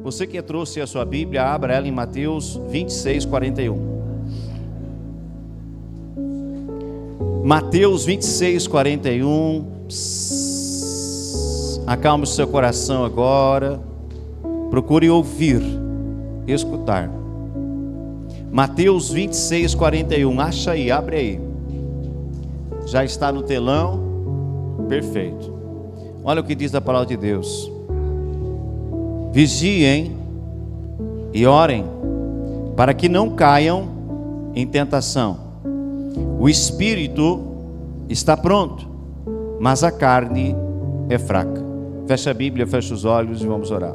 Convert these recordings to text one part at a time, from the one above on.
Você que trouxe a sua Bíblia, abra ela em Mateus 26, 41. Mateus 26, 41. Acalme o seu coração agora. Procure ouvir, escutar. Mateus 26, 41. Acha aí, abre aí. Já está no telão. Perfeito. Olha o que diz a palavra de Deus. Vigiem e orem, para que não caiam em tentação. O espírito está pronto, mas a carne é fraca. Fecha a Bíblia, fecha os olhos e vamos orar.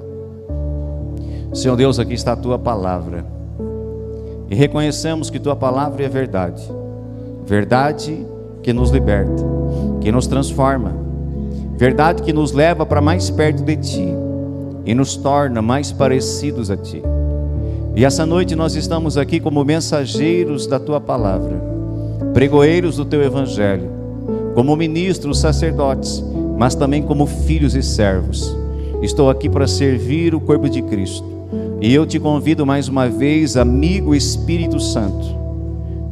Senhor Deus, aqui está a Tua palavra, e reconhecemos que Tua palavra é verdade. Verdade que nos liberta, que nos transforma. Verdade que nos leva para mais perto de Ti e nos torna mais parecidos a Ti. E essa noite nós estamos aqui como mensageiros da Tua palavra, pregoeiros do Teu Evangelho, como ministros, sacerdotes, mas também como filhos e servos. Estou aqui para servir o corpo de Cristo, e eu te convido mais uma vez, amigo Espírito Santo,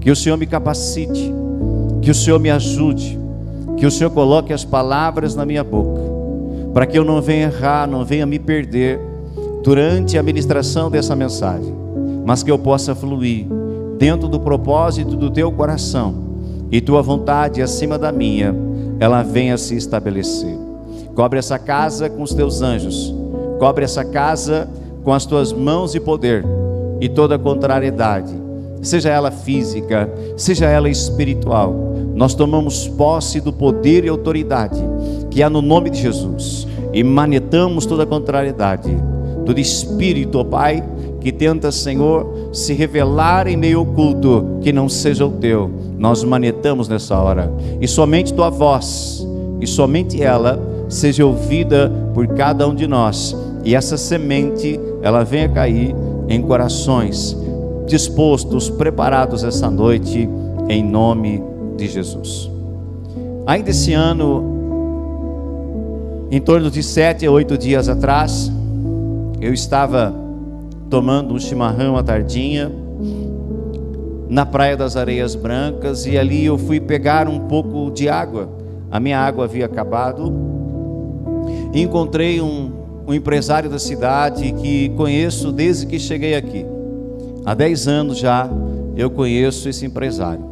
que o Senhor me capacite, que o Senhor me ajude, que o Senhor coloque as palavras na minha boca, para que eu não venha errar, não venha me perder durante a ministração dessa mensagem, mas que eu possa fluir dentro do propósito do Teu coração, e Tua vontade acima da minha, ela venha se estabelecer. Cobre essa casa com os Teus anjos, cobre essa casa com as Tuas mãos de poder, e toda contrariedade, seja ela física, seja ela espiritual, nós tomamos posse do poder e autoridade que há no nome de Jesus, e manetamos toda a contrariedade, todo espírito, ó Pai, que tenta, Senhor, se revelar em meio oculto, que não seja o Teu, nós manetamos nessa hora, e somente Tua voz, e somente ela, seja ouvida por cada um de nós, e essa semente, ela venha cair em corações dispostos, preparados essa noite, em nome de Jesus. Ainda esse ano, em torno de 7 a 8 dias atrás, eu estava tomando um chimarrão à tardinha na Praia das Areias Brancas, e ali eu fui pegar um pouco de água. A minha água havia acabado, e encontrei um empresário da cidade que conheço desde que cheguei aqui. Há 10 anos já eu conheço esse empresário.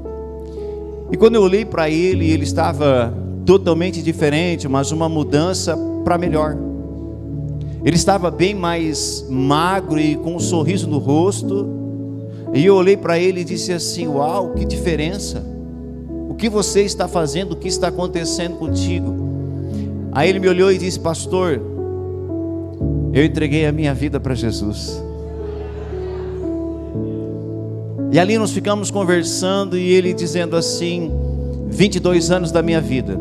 E quando eu olhei para ele, ele estava totalmente diferente, mas uma mudança para melhor. Ele estava bem mais magro e com um sorriso no rosto. E eu olhei para ele e disse assim: uau, que diferença! O que você está fazendo? O que está acontecendo contigo? Aí ele me olhou e disse: pastor, eu entreguei a minha vida para Jesus. E ali nós ficamos conversando, e ele dizendo assim: 22 anos da minha vida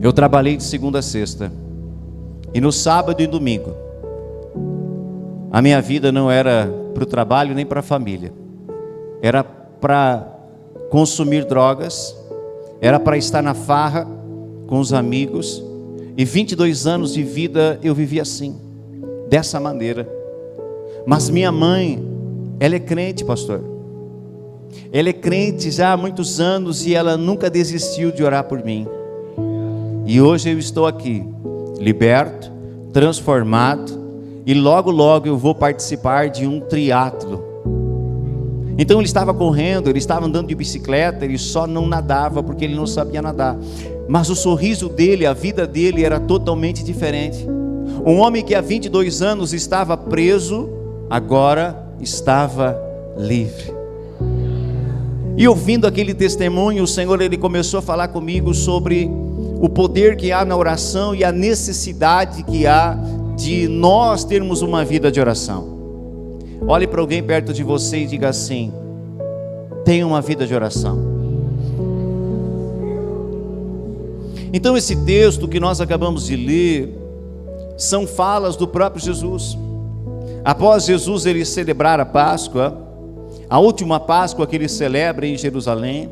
eu trabalhei de segunda a sexta, e no sábado e domingo a minha vida não era para o trabalho nem para a família, era para consumir drogas, era para estar na farra com os amigos, e 22 anos de vida eu vivi assim, dessa maneira. Mas minha mãe, ela é crente, pastor. Ela é crente já há muitos anos, e ela nunca desistiu de orar por mim. E hoje eu estou aqui, liberto, transformado, e logo logo eu vou participar de um triatlo. Então ele estava correndo, ele estava andando de bicicleta, ele só não nadava porque ele não sabia nadar. Mas o sorriso dele, a vida dele era totalmente diferente. Um homem que há 22 anos estava preso, agora estava livre. E ouvindo aquele testemunho, o Senhor, ele começou a falar comigo sobre o poder que há na oração e a necessidade que há de nós termos uma vida de oração. Olhe para alguém perto de você e diga assim: tenha uma vida de oração. Então esse texto que nós acabamos de ler são falas do próprio Jesus. Após Jesus ele celebrar a Páscoa, a última Páscoa que ele celebra em Jerusalém,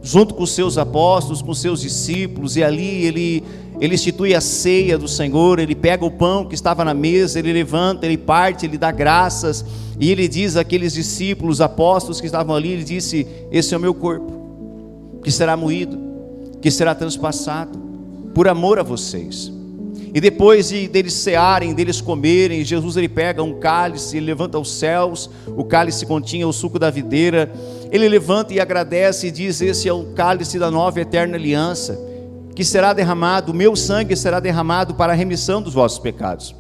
junto com os seus apóstolos, com os seus discípulos, e ali ele institui a ceia do Senhor, ele pega o pão que estava na mesa, ele levanta, ele parte, ele dá graças, e ele diz àqueles discípulos, apóstolos que estavam ali, ele disse: esse é o meu corpo, que será moído, que será transpassado, por amor a vocês. E depois deles cearem, deles comerem, Jesus ele pega um cálice, ele levanta aos céus, o cálice continha o suco da videira, ele levanta e agradece e diz: esse é o cálice da nova e eterna aliança, que será derramado, o meu sangue será derramado para a remissão dos vossos pecados.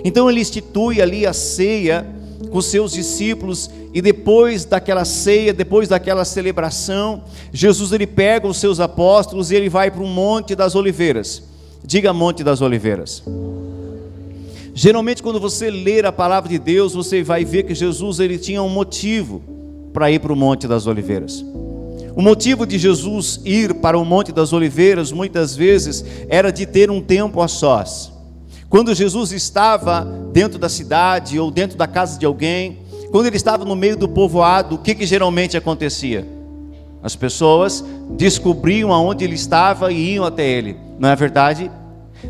Então ele institui ali a ceia com seus discípulos, e depois daquela ceia, depois daquela celebração, Jesus ele pega os seus apóstolos e ele vai para o Monte das Oliveiras. Diga Monte das Oliveiras. Geralmente quando você ler a palavra de Deus, você vai ver que Jesus ele tinha um motivo para ir para o Monte das Oliveiras. O motivo de Jesus ir para o Monte das Oliveiras, muitas vezes, era de ter um tempo a sós. Quando Jesus estava dentro da cidade, ou dentro da casa de alguém, quando ele estava no meio do povoado, o que geralmente acontecia? As pessoas descobriam aonde ele estava e iam até ele, não é verdade?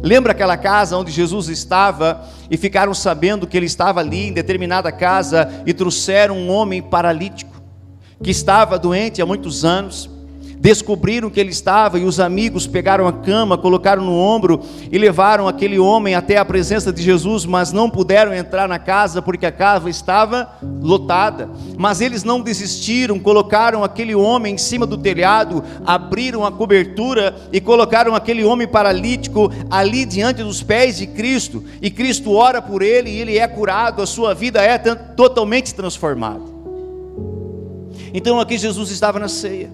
Lembra aquela casa onde Jesus estava e ficaram sabendo que ele estava ali em determinada casa e trouxeram um homem paralítico que estava doente há muitos anos? Descobriram que ele estava e os amigos pegaram a cama, colocaram no ombro e levaram aquele homem até a presença de Jesus, mas não puderam entrar na casa porque a casa estava lotada. Mas eles não desistiram, colocaram aquele homem em cima do telhado, abriram a cobertura e colocaram aquele homem paralítico ali diante dos pés de Cristo, e Cristo ora por ele e ele é curado, a sua vida é totalmente transformada. Então aqui Jesus estava na ceia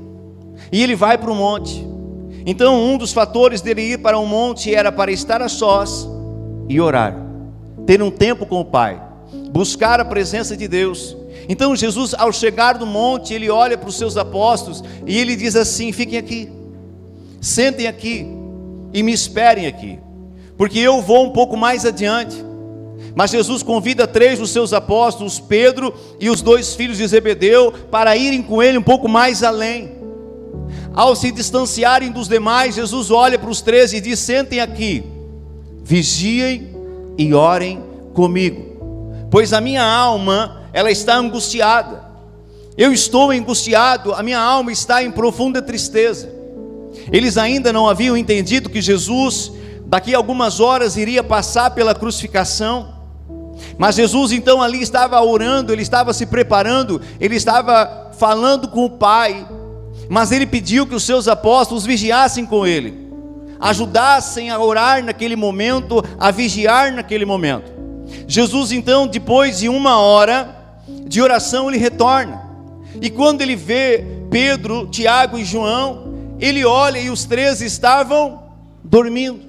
e ele vai para o monte. Então um dos fatores dele ir para o monte era para estar a sós e orar, ter um tempo com o Pai, buscar a presença de Deus. Então Jesus, ao chegar no monte, ele olha para os seus apóstolos e ele diz assim: fiquem aqui, sentem aqui e me esperem aqui, porque eu vou um pouco mais adiante. Mas Jesus convida 3 dos seus apóstolos, Pedro e os 2 filhos de Zebedeu, para irem com ele um pouco mais além. Ao se distanciarem dos demais, Jesus olha para os 3 e diz: sentem aqui, vigiem e orem comigo, pois a minha alma, ela está angustiada. Eu estou angustiado, a minha alma está em profunda tristeza. Eles ainda não haviam entendido que Jesus, daqui a algumas horas, iria passar pela crucificação. Mas Jesus então ali estava orando, ele estava se preparando, ele estava falando com o Pai. Mas ele pediu que os seus apóstolos vigiassem com ele, ajudassem a orar naquele momento, a vigiar naquele momento. Jesus então, depois de 1 hora de oração, ele retorna. E quando ele vê Pedro, Tiago e João, ele olha e os 3 estavam dormindo,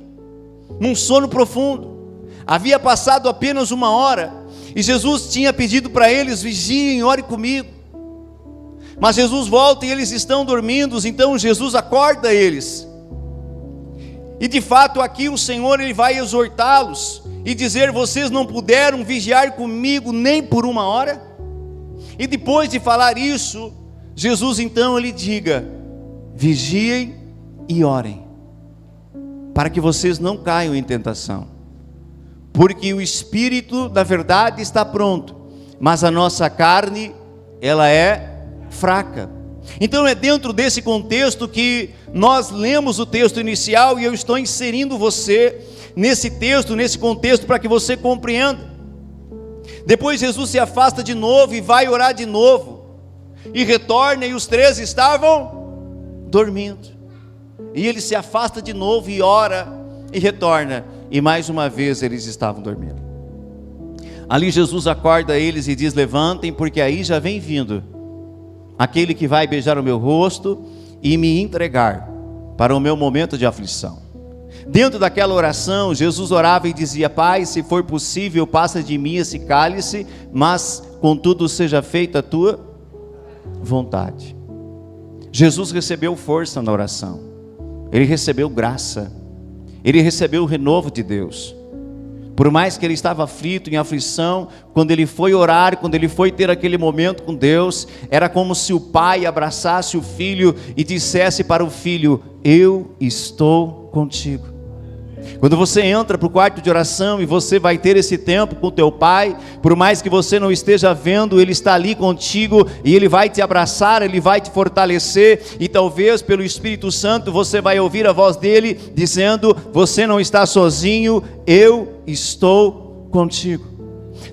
num sono profundo. Havia passado apenas 1 hora, e Jesus tinha pedido para eles: vigiem, orem comigo. Mas Jesus volta e eles estão dormindo. Então Jesus acorda eles. E de fato aqui o Senhor ele vai exortá-los e dizer: vocês não puderam vigiar comigo nem por 1 hora? E depois de falar isso, Jesus então ele diga: vigiem e orem, para que vocês não caiam em tentação, porque o Espírito da verdade está pronto, mas a nossa carne, ela é fraca. Então é dentro desse contexto que nós lemos o texto inicial, e eu estou inserindo você nesse texto, nesse contexto, para que você compreenda. Depois Jesus se afasta de novo e vai orar de novo, e retorna, e os 3 estavam dormindo, e ele se afasta de novo e ora e retorna, e mais uma vez eles estavam dormindo. Ali Jesus acorda eles e diz: levantem, porque aí já vem vindo aquele que vai beijar o meu rosto e me entregar para o meu momento de aflição. Dentro daquela oração, Jesus orava e dizia: Pai, se for possível, passa de mim esse cálice, mas contudo seja feita a tua vontade. Jesus recebeu força na oração, ele recebeu graça, ele recebeu o renovo de Deus. Por mais que ele estava aflito, em aflição, quando ele foi orar, quando ele foi ter aquele momento com Deus, era como se o pai abraçasse o filho e dissesse para o filho: eu estou contigo. Quando você entra para o quarto de oração e você vai ter esse tempo com o teu pai, por mais que você não esteja vendo, ele está ali contigo e ele vai te abraçar, ele vai te fortalecer, e talvez pelo Espírito Santo você vai ouvir a voz dele dizendo: você não está sozinho, eu estou contigo.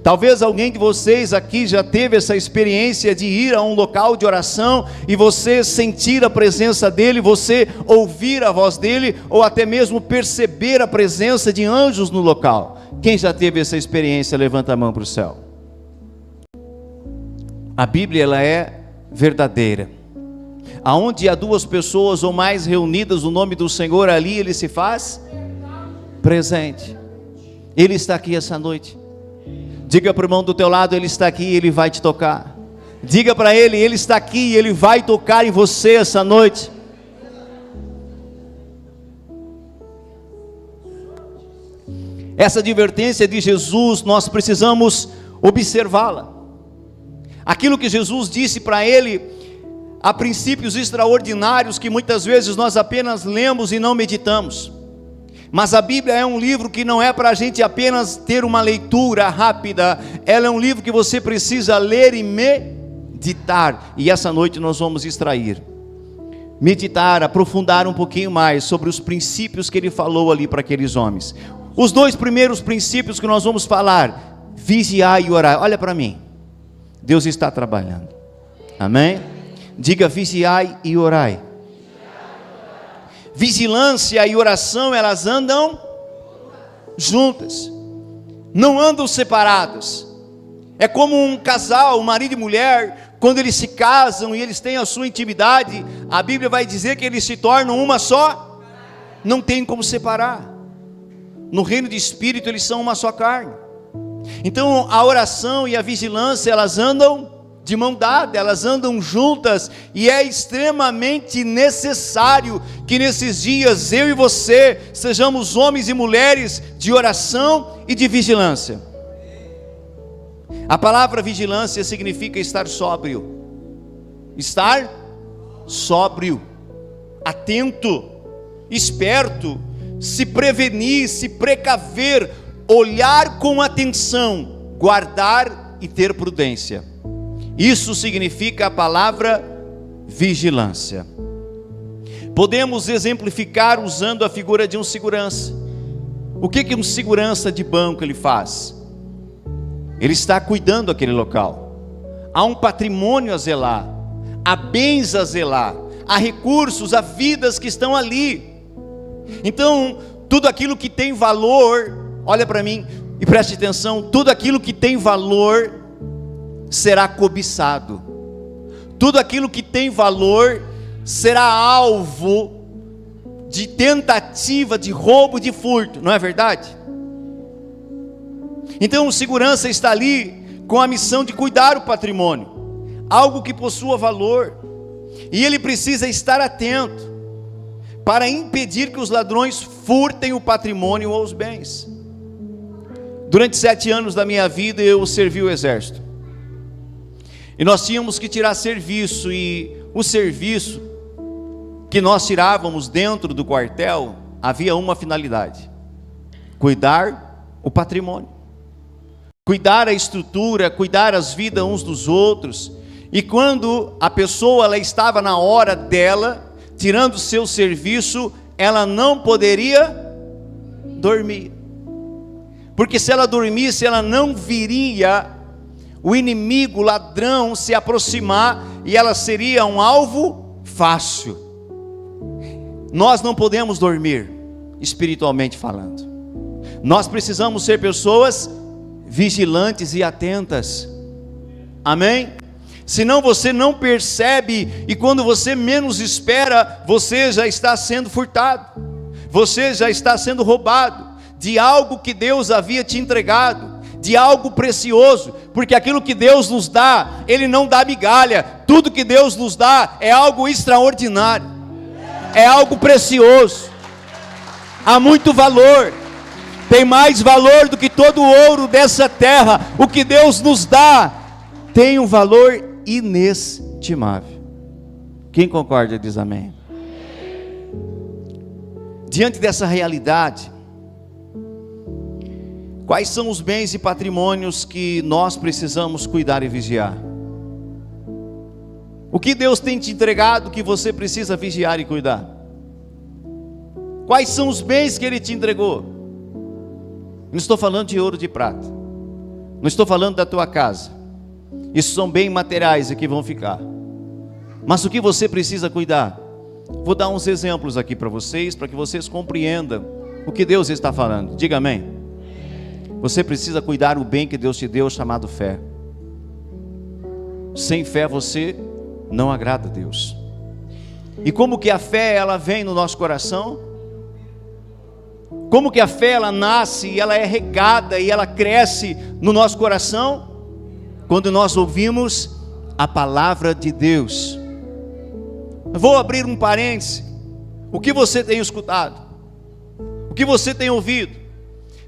Talvez alguém de vocês aqui já teve essa experiência de ir a um local de oração e você sentir a presença dele, você ouvir a voz dele, ou até mesmo perceber a presença de anjos no local. Quem já teve essa experiência, levanta a mão para o céu. A Bíblia, ela é verdadeira. Aonde há duas pessoas ou mais reunidas no nome do Senhor, ali ele se faz presente. Ele está aqui essa noite. Diga para o irmão do teu lado: ele está aqui e ele vai te tocar. Diga para ele: ele está aqui e ele vai tocar em você essa noite. Essa advertência de Jesus, nós precisamos observá-la. Aquilo que Jesus disse para ele, há princípios extraordinários que muitas vezes nós apenas lemos e não meditamos. Mas a Bíblia é um livro que não é para a gente apenas ter uma leitura rápida, ela é um livro que você precisa ler e meditar, e essa noite nós vamos extrair, meditar, aprofundar um pouquinho mais sobre os princípios que ele falou ali para aqueles homens. Os dois primeiros princípios que nós vamos falar: vigiar e orar. Olha para mim, Deus está trabalhando, amém? Diga: vigiai e orai. Vigilância e oração, elas andam juntas, não andam separadas. É como um casal, um marido e mulher, quando eles se casam e eles têm a sua intimidade, a Bíblia vai dizer que eles se tornam uma só, não tem como separar. No reino de espírito eles são uma só carne. Então a oração e a vigilância, elas andam de mão dada, elas andam juntas, e é extremamente necessário que nesses dias eu e você sejamos homens e mulheres de oração e de vigilância. A palavra vigilância significa estar sóbrio, atento, esperto, se prevenir, se precaver, olhar com atenção, guardar e ter prudência. Isso significa a palavra vigilância. Podemos exemplificar usando a figura de um segurança. O que um segurança de banco ele faz? Ele está cuidando daquele local. Há um patrimônio a zelar, há bens a zelar, há recursos, há vidas que estão ali. Então, tudo aquilo que tem valor, olha para mim e preste atenção, tudo aquilo que tem valor será cobiçado, tudo aquilo que tem valor será alvo de tentativa, de roubo, de furto, não é verdade? Então o segurança está ali com a missão de cuidar o patrimônio, algo que possua valor, e ele precisa estar atento para impedir que os ladrões furtem o patrimônio ou os bens. Durante 7 anos da minha vida eu servi o exército. E nós tínhamos que tirar serviço, e o serviço que nós tirávamos dentro do quartel havia uma finalidade: cuidar o patrimônio, cuidar a estrutura, cuidar as vidas uns dos outros. E quando a pessoa ela estava na hora dela, tirando o seu serviço, ela não poderia dormir, porque se ela dormisse, ela não viria o inimigo, o ladrão, se aproximar, e ela seria um alvo fácil. Nós não podemos dormir, espiritualmente falando. Nós precisamos ser pessoas vigilantes e atentas. Amém? Senão você não percebe, e quando você menos espera, você já está sendo furtado, você já está sendo roubado de algo que Deus havia te entregado, de algo precioso, porque aquilo que Deus nos dá, Ele não dá migalha. Tudo que Deus nos dá é algo extraordinário, é algo precioso, há muito valor, tem mais valor do que todo o ouro dessa terra. O que Deus nos dá tem um valor inestimável. Quem concorda diz amém. Diante dessa realidade, Quais são os bens e patrimônios que nós precisamos cuidar e vigiar? O que Deus tem te entregado que você precisa vigiar e cuidar? Quais são os bens que Ele te entregou? Não estou falando de ouro e de prata, não estou falando da tua casa, isso são bens materiais que vão ficar, mas o que você precisa cuidar? Vou dar uns exemplos aqui para vocês, para que vocês compreendam o que Deus está falando. Diga amém. Você precisa cuidar do bem que Deus te deu, chamado fé. Sem fé você não agrada a Deus. E como que a fé ela vem no nosso coração? Como que a fé ela nasce e ela é regada e ela cresce no nosso coração? Quando nós ouvimos a palavra de Deus. Vou abrir um parêntese. O que você tem escutado? O que você tem ouvido?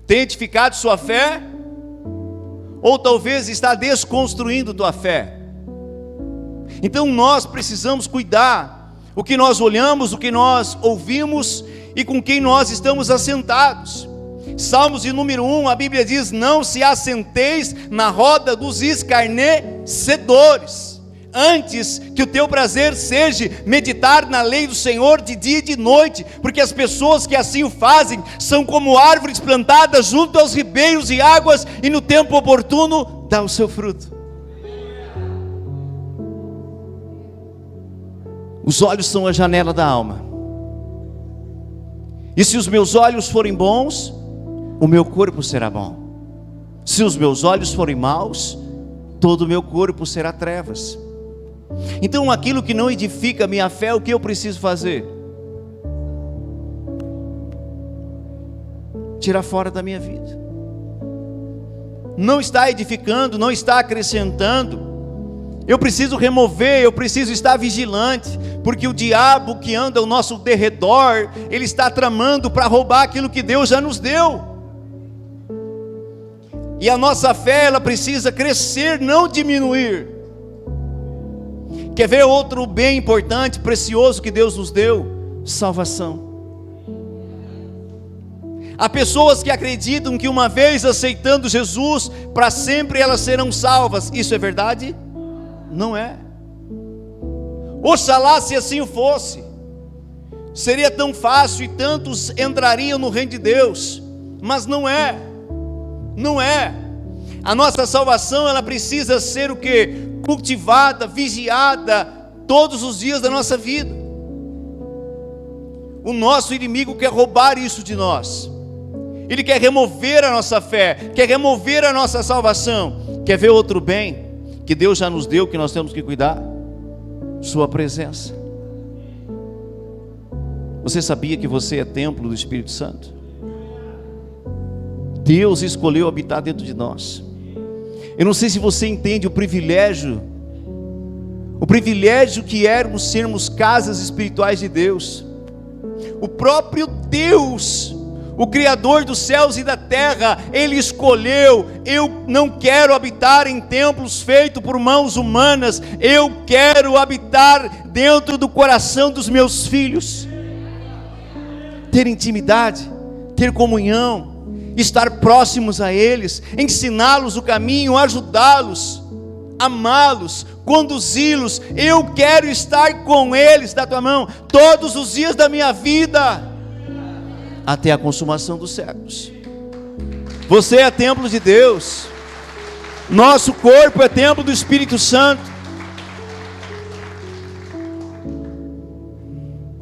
Tem edificado sua fé? Ou talvez está desconstruindo tua fé? Então nós precisamos cuidar o que nós olhamos, o que nós ouvimos e com quem nós estamos assentados. Salmos de número 1, a Bíblia diz: não se assenteis na roda dos escarnecedores, antes que o teu prazer seja meditar na lei do Senhor de dia e de noite, porque as pessoas que assim o fazem são como árvores plantadas junto aos ribeiros e águas, e no tempo oportuno dá o seu fruto. Os olhos são a janela da alma, e se os meus olhos forem bons, o meu corpo será bom. Se os meus olhos forem maus, todo o meu corpo será trevas. Então aquilo que não edifica a minha fé, o que eu preciso fazer? Tirar fora da minha vida. Não está edificando, não está acrescentando. Eu preciso remover, eu preciso estar vigilante, porque o diabo que anda ao nosso derredor, ele está tramando para roubar aquilo que Deus já nos deu. E a nossa fé, ela precisa crescer, não diminuir. Quer ver outro bem importante, precioso que Deus nos deu? Salvação. Há pessoas que acreditam que uma vez aceitando Jesus, para sempre elas serão salvas. Isso é verdade? Não é. Oxalá se assim fosse. Seria tão fácil e tantos entrariam no reino de Deus. Mas não é. Não é. A nossa salvação, ela precisa ser o quê? Cultivada, vigiada todos os dias da nossa vida. O nosso inimigo quer roubar isso de nós. Ele quer remover a nossa fé, quer remover a nossa salvação. Quer ver outro bem que Deus já nos deu, que nós temos que cuidar? Sua presença. Você sabia que você é templo do Espírito Santo? Deus escolheu habitar dentro de nós. Eu não sei se você entende o privilégio que éramos sermos casas espirituais de Deus. O próprio Deus, o Criador dos céus e da terra, Ele escolheu: eu não quero habitar em templos feitos por mãos humanas, eu quero habitar dentro do coração dos meus filhos. Ter intimidade, ter comunhão, estar próximos a eles, ensiná-los o caminho, ajudá-los, amá-los, conduzi-los. Eu quero estar com eles, da tua mão, todos os dias da minha vida, até a consumação dos séculos. Você é templo de Deus, nosso corpo é templo do Espírito Santo.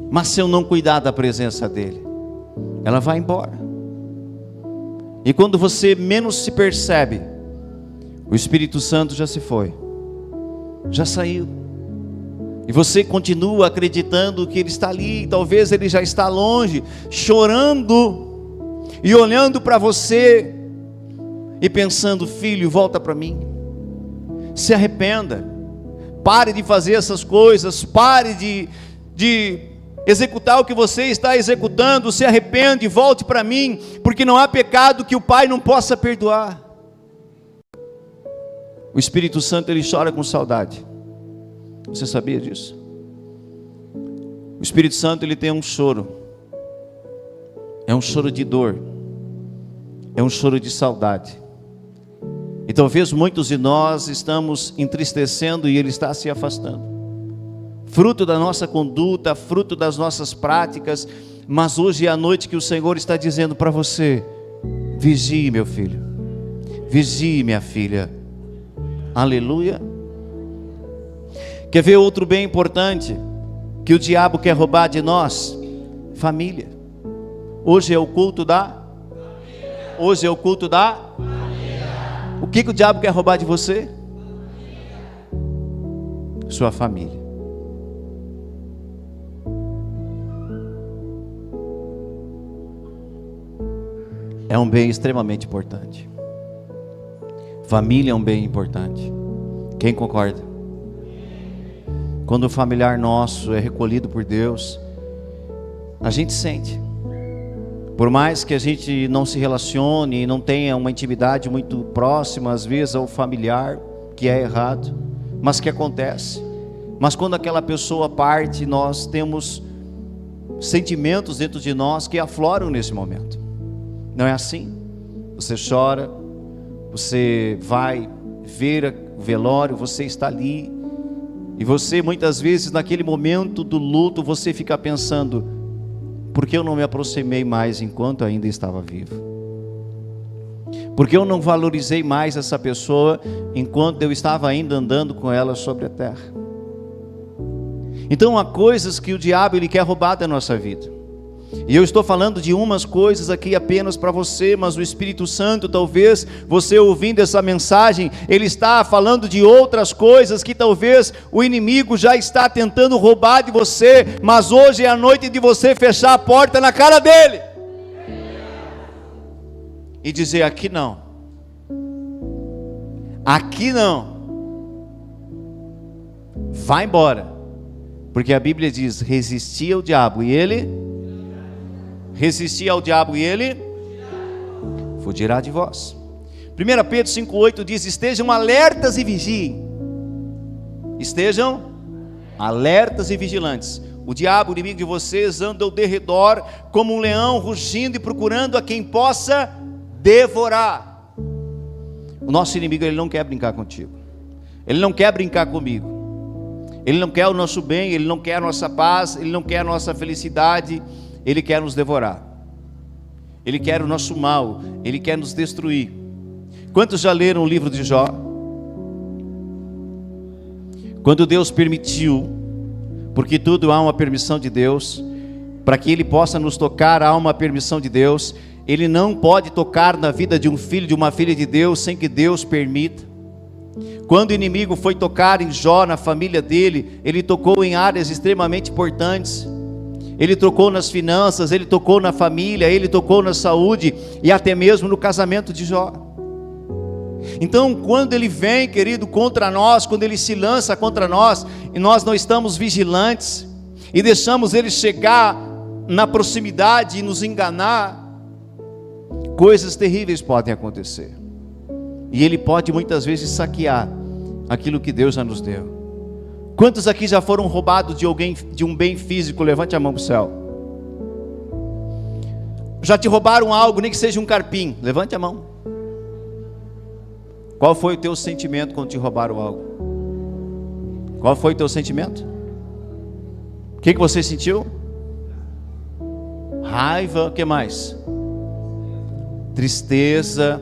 Mas se eu não cuidar da presença dEle, ela vai embora. E quando você menos se percebe, o Espírito Santo já se foi, já saiu. E você continua acreditando que Ele está ali, talvez Ele já está longe, chorando e olhando para você e pensando: filho, volta para mim. Se arrependa, pare de fazer essas coisas, pare de executar o que você está executando, se arrepende, volte para mim, porque não há pecado que o Pai não possa perdoar. O Espírito Santo, ele chora com saudade. Você sabia disso? O Espírito Santo, ele tem um choro, é um choro de dor, é um choro de saudade. E talvez muitos de nós estamos entristecendo e ele está se afastando, fruto da nossa conduta, fruto das nossas práticas. Mas hoje é a noite que o Senhor está dizendo para você: vigie, meu filho, vigie, minha filha. Aleluia. Quer ver outro bem importante que o diabo quer roubar de nós? Família. Hoje é o culto da família. Hoje é o culto da família. O que o diabo quer roubar de você? Sua família. É um bem extremamente importante. Família é um bem importante. Quem concorda? Quando o familiar nosso é recolhido por Deus, a gente sente. Por mais que a gente não se relacione e não tenha uma intimidade muito próxima, às vezes, ao familiar, que é errado, mas que acontece. Mas quando aquela pessoa parte, nós temos sentimentos dentro de nós que afloram nesse momento. Não é assim? Você chora, você vai ver o velório, você está ali, e você muitas vezes naquele momento do luto, você fica pensando: por que eu não me aproximei mais enquanto ainda estava vivo? Por que eu não valorizei mais essa pessoa enquanto eu estava ainda andando com ela sobre a terra? Então há coisas que o diabo ele quer roubar da nossa vida. E eu estou falando de umas coisas aqui apenas para você, mas o Espírito Santo, talvez você ouvindo essa mensagem, ele está falando de outras coisas que talvez o inimigo já está tentando roubar de você, mas hoje é a noite de você fechar a porta na cara dele e dizer: aqui não, aqui não, vai embora, porque a Bíblia diz: resistir ao diabo e ele fugirá de vós. 1 Pedro 5,8 diz: estejam alertas e vigiem. Estejam alertas e vigilantes. O diabo, o inimigo de vocês, anda ao derredor como um leão rugindo e procurando a quem possa devorar. O nosso inimigo, ele não quer brincar contigo, ele não quer brincar comigo, ele não quer o nosso bem, ele não quer a nossa paz, ele não quer a nossa felicidade. Ele quer nos devorar, ele quer o nosso mal, ele quer nos destruir. Quantos já leram o livro de Jó? Quando Deus permitiu, porque tudo há uma permissão de Deus, para que ele possa nos tocar, há uma permissão de Deus. Ele não pode tocar na vida de um filho, de uma filha de Deus, sem que Deus permita. Quando o inimigo foi tocar em Jó, na família dele, ele tocou em áreas extremamente importantes. Ele tocou nas finanças, ele tocou na família, ele tocou na saúde e até mesmo no casamento de Jó. Então, quando ele vem, querido, contra nós, quando ele se lança contra nós, e nós não estamos vigilantes, e deixamos ele chegar na proximidade e nos enganar, coisas terríveis podem acontecer. E ele pode muitas vezes saquear aquilo que Deus já nos deu. Quantos aqui já foram roubados de alguém, de um bem físico? Levante a mão para o céu. Já te roubaram algo, nem que seja um carpim? Levante a mão. Qual foi o teu sentimento quando te roubaram algo? Qual foi o teu sentimento? O que você sentiu? Raiva, o que mais? Tristeza.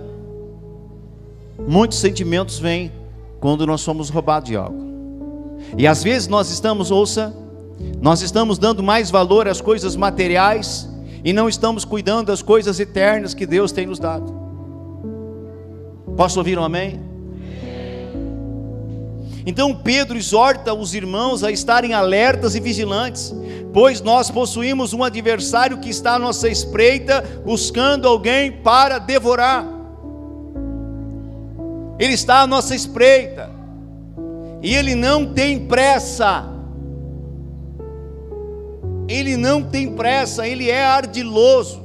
Muitos sentimentos vêm quando nós somos roubados de algo. E às vezes nós estamos dando mais valor às coisas materiais e não estamos cuidando das coisas eternas que Deus tem nos dado. Posso ouvir um amém? Então Pedro exorta os irmãos a estarem alertas e vigilantes, pois nós possuímos um adversário que está à nossa espreita, buscando alguém para devorar. Ele está à nossa espreita, e ele não tem pressa. Ele não tem pressa, ele é ardiloso.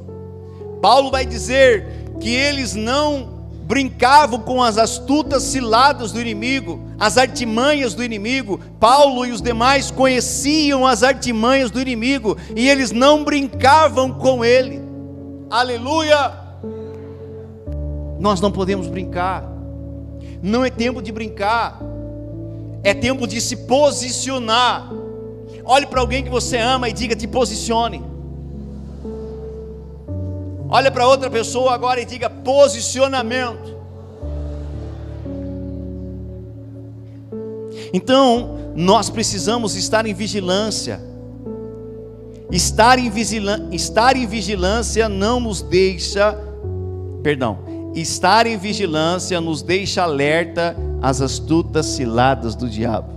Paulo vai dizer que eles não brincavam com as astutas ciladas do inimigo, as artimanhas do inimigo. Paulo e os demais conheciam as artimanhas do inimigo, e eles não brincavam com ele. Aleluia! Nós não podemos brincar. Não é tempo de brincar, é tempo de se posicionar. Olhe para alguém que você ama e diga: te posicione. Olha para outra pessoa agora e diga: posicionamento. Então, nós precisamos estar em vigilância. Estar em vigilância não nos deixa, estar em vigilância nos deixa alerta às astutas ciladas do diabo.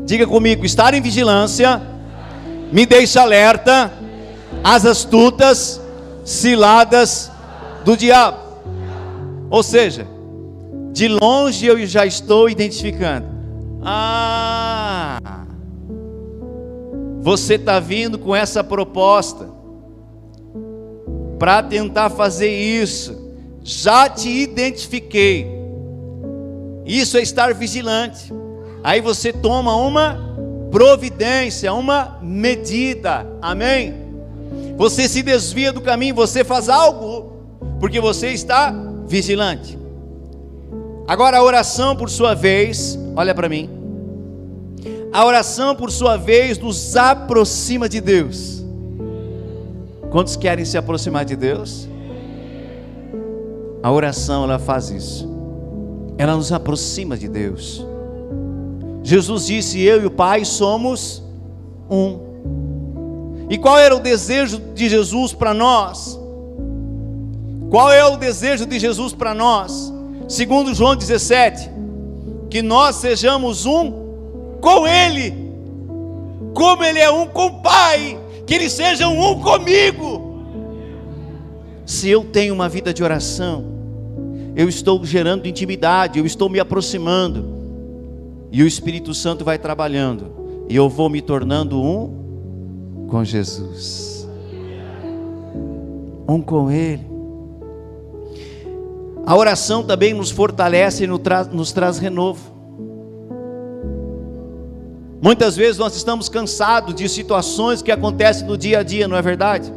Diga comigo: estar em vigilância me deixa alerta às astutas ciladas do diabo. Ou seja, de longe eu já estou identificando: você está vindo com essa proposta para tentar fazer isso, já te identifiquei. Isso é estar vigilante. Aí você toma uma providência, uma medida, amém? Você se desvia do caminho, você faz algo, porque você está vigilante. Agora a oração por sua vez, olha para mim, a oração por sua vez nos aproxima de Deus. Quantos querem se aproximar de Deus? A oração, ela faz isso, ela nos aproxima de Deus. Jesus disse: eu e o Pai somos um. E qual era o desejo de Jesus para nós? Qual é o desejo de Jesus para nós? Segundo João 17, que nós sejamos um com Ele, como Ele é um com o Pai, que Eles sejam um comigo. Se eu tenho uma vida de oração, eu estou gerando intimidade, eu estou me aproximando, e o Espírito Santo vai trabalhando, e eu vou me tornando um com Jesus, um com Ele. A oração também nos fortalece e nos traz renovo. Muitas vezes nós estamos cansados de situações que acontecem no dia a dia, não é verdade?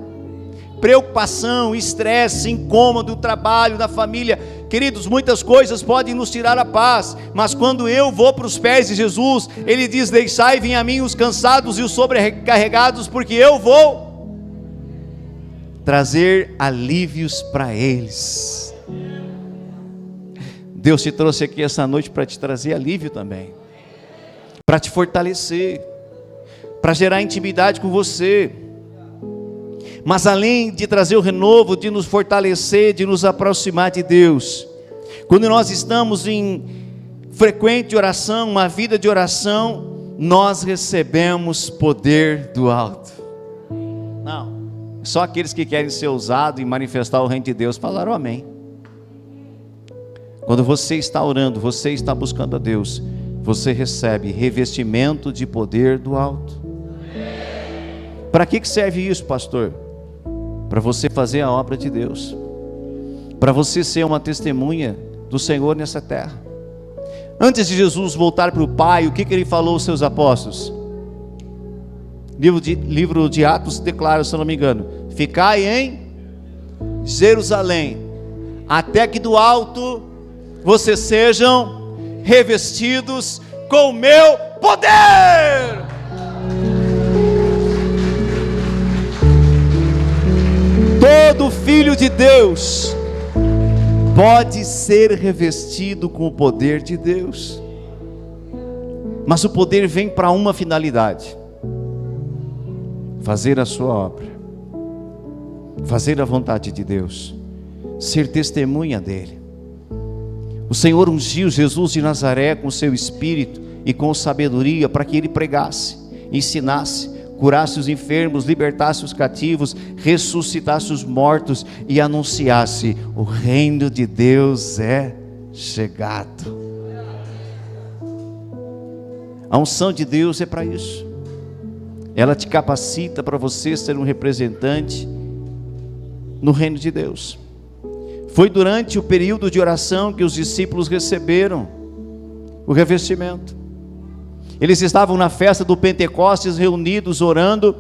Preocupação, estresse, incômodo, trabalho, da família. Queridos, muitas coisas podem nos tirar a paz, mas quando eu vou para os pés de Jesus, Ele diz: deixai vir a mim os cansados e os sobrecarregados, porque eu vou trazer alívios para eles. Deus te trouxe aqui essa noite para te trazer alívio também, para te fortalecer, para gerar intimidade com você. Mas além de trazer o renovo, de nos fortalecer, de nos aproximar de Deus, quando nós estamos em frequente oração, uma vida de oração, nós recebemos poder do alto. Não, só aqueles que querem ser ousados e manifestar o reino de Deus falaram amém. Quando você está orando, você está buscando a Deus, você recebe revestimento de poder do alto. Para que serve isso, pastor? Para você fazer a obra de Deus, para você ser uma testemunha do Senhor nessa terra. Antes de Jesus voltar para o Pai, o que Ele falou aos seus apóstolos? Livro de Atos declara, se eu não me engano: ficai em Jerusalém, até que do alto vocês sejam revestidos com o meu poder. Todo filho de Deus pode ser revestido com o poder de Deus, mas o poder vem para uma finalidade: fazer a sua obra, fazer a vontade de Deus, ser testemunha dEle. O Senhor ungiu Jesus de Nazaré com o seu Espírito e com sabedoria para que Ele pregasse, ensinasse, curasse os enfermos, libertasse os cativos, ressuscitasse os mortos e anunciasse: o reino de Deus é chegado. A unção de Deus é para isso. Ela te capacita para você ser um representante no reino de Deus. Foi durante o período de oração que os discípulos receberam o revestimento. Eles estavam na festa do Pentecostes reunidos orando,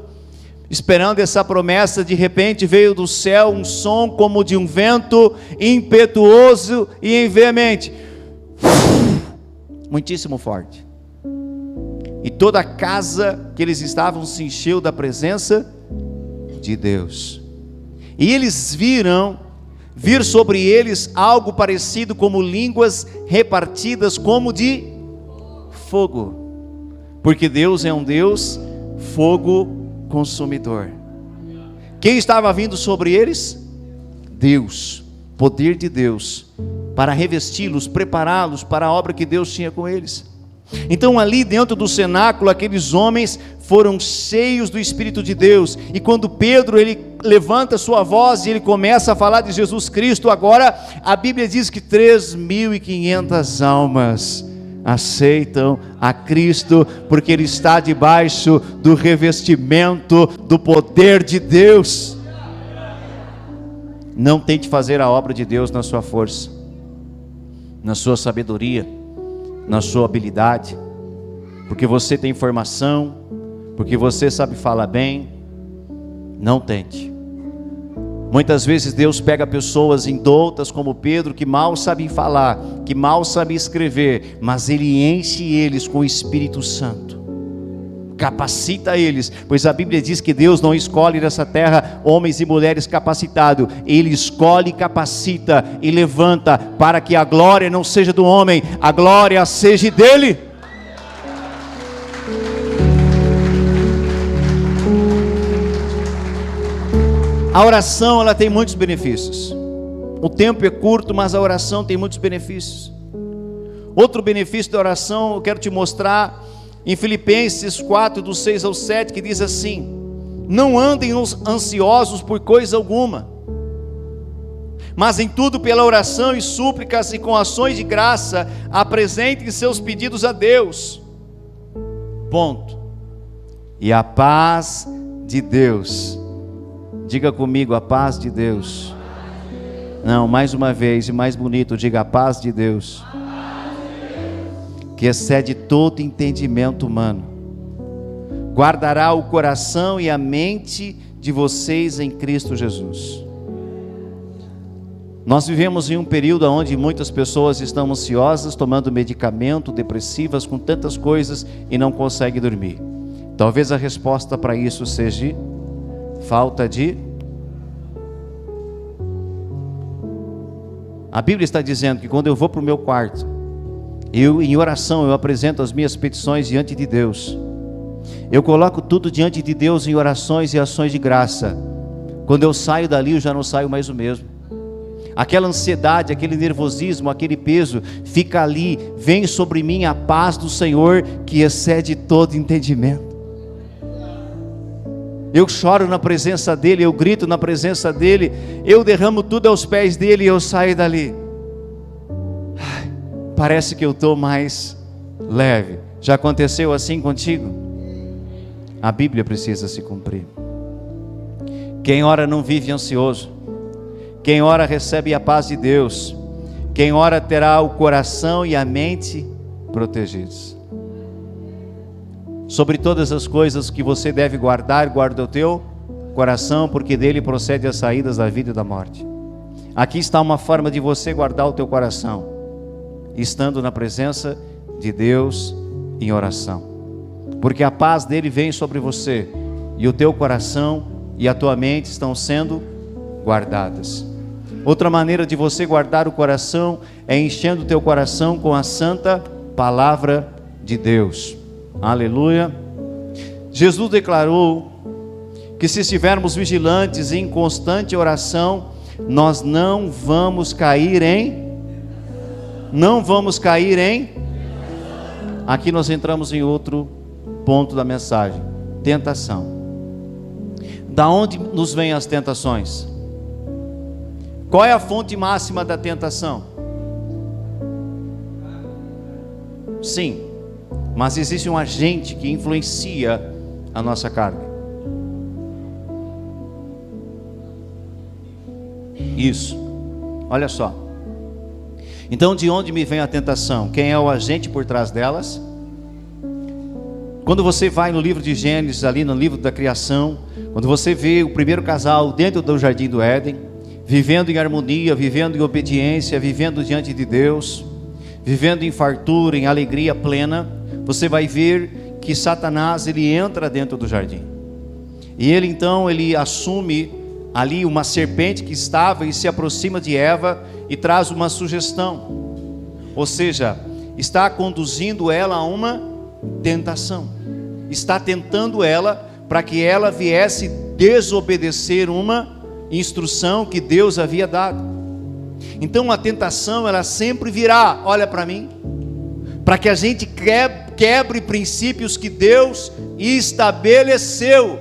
esperando essa promessa. De repente veio do céu um som como de um vento impetuoso e veemente, muitíssimo forte, e toda a casa que eles estavam se encheu da presença de Deus. E eles viram vir sobre eles algo parecido como línguas repartidas como de fogo, porque Deus é um Deus fogo consumidor. Quem estava vindo sobre eles? Deus, poder de Deus, para revesti-los, prepará-los para a obra que Deus tinha com eles. Então ali dentro do cenáculo, aqueles homens foram cheios do Espírito de Deus, e quando Pedro, ele levanta sua voz e ele começa a falar de Jesus Cristo, agora a Bíblia diz que 3.500 almas aceitam a Cristo, porque Ele está debaixo do revestimento do poder de Deus. Não tente fazer a obra de Deus na sua força, na sua sabedoria, na sua habilidade, porque você tem formação, porque você sabe falar bem. Não tente. Muitas vezes Deus pega pessoas indoutas como Pedro, que mal sabem falar, que mal sabem escrever, mas Ele enche eles com o Espírito Santo, capacita eles, pois a Bíblia diz que Deus não escolhe nessa terra homens e mulheres capacitados, Ele escolhe, capacita e levanta, para que a glória não seja do homem, a glória seja dele. A oração, ela tem muitos benefícios. O tempo é curto, mas a oração tem muitos benefícios. Outro benefício da oração eu quero te mostrar em Filipenses 4, do 6 ao 7, que diz assim: não andem ansiosos por coisa alguma, mas em tudo pela oração e súplicas e com ações de graça, apresentem seus pedidos a Deus. Ponto. E a paz de Deus, diga comigo, a paz de Deus. Não, mais uma vez, e mais bonito, diga: a paz de Deus, que excede todo entendimento humano, guardará o coração e a mente de vocês em Cristo Jesus. Nós vivemos em um período onde muitas pessoas estão ansiosas, tomando medicamento, depressivas, com tantas coisas, e não conseguem dormir. Talvez a resposta para isso seja falta de... A Bíblia está dizendo que quando eu vou para o meu quarto, em oração eu apresento as minhas petições diante de Deus, eu coloco tudo diante de Deus em orações e ações de graça. Quando eu saio dali, eu já não saio mais o mesmo. Aquela ansiedade, aquele nervosismo, aquele peso fica ali. Vem sobre mim a paz do Senhor, que excede todo entendimento. Eu choro na presença dEle, eu grito na presença dEle, eu derramo tudo aos pés dEle e eu saio dali. Parece que eu estou mais leve. Já aconteceu assim contigo? A Bíblia precisa se cumprir. Quem ora não vive ansioso. Quem ora recebe a paz de Deus. Quem ora terá o coração e a mente protegidos. Sobre todas as coisas que você deve guardar, guarda o teu coração, porque dele procede as saídas da vida e da morte. Aqui está uma forma de você guardar o teu coração, estando na presença de Deus em oração, porque a paz dele vem sobre você, e o teu coração e a tua mente estão sendo guardadas. Outra maneira de você guardar o coração é enchendo o teu coração com a santa palavra de Deus. Aleluia. Jesus declarou que se estivermos vigilantes e em constante oração, nós não vamos cair em... Aqui nós entramos em outro ponto da mensagem: tentação. Da onde nos vêm as tentações? Qual é a fonte máxima da tentação? Sim, mas existe um agente que influencia a nossa carne. Isso, olha só. Então, de onde me vem a tentação? Quem é o agente por trás delas? Quando você vai no livro de Gênesis, ali no livro da criação, quando você vê o primeiro casal dentro do jardim do Éden, vivendo em harmonia, vivendo em obediência, vivendo diante de Deus, vivendo em fartura, em alegria plena, você vai ver que Satanás, ele entra dentro do jardim. E ele então, ele assume ali uma serpente que estava e se aproxima de Eva e traz uma sugestão. Ou seja, está conduzindo ela a uma tentação. Está tentando ela para que ela viesse desobedecer uma instrução que Deus havia dado. Então a tentação, ela sempre virá, olha para mim, para que a gente quebre princípios que Deus estabeleceu.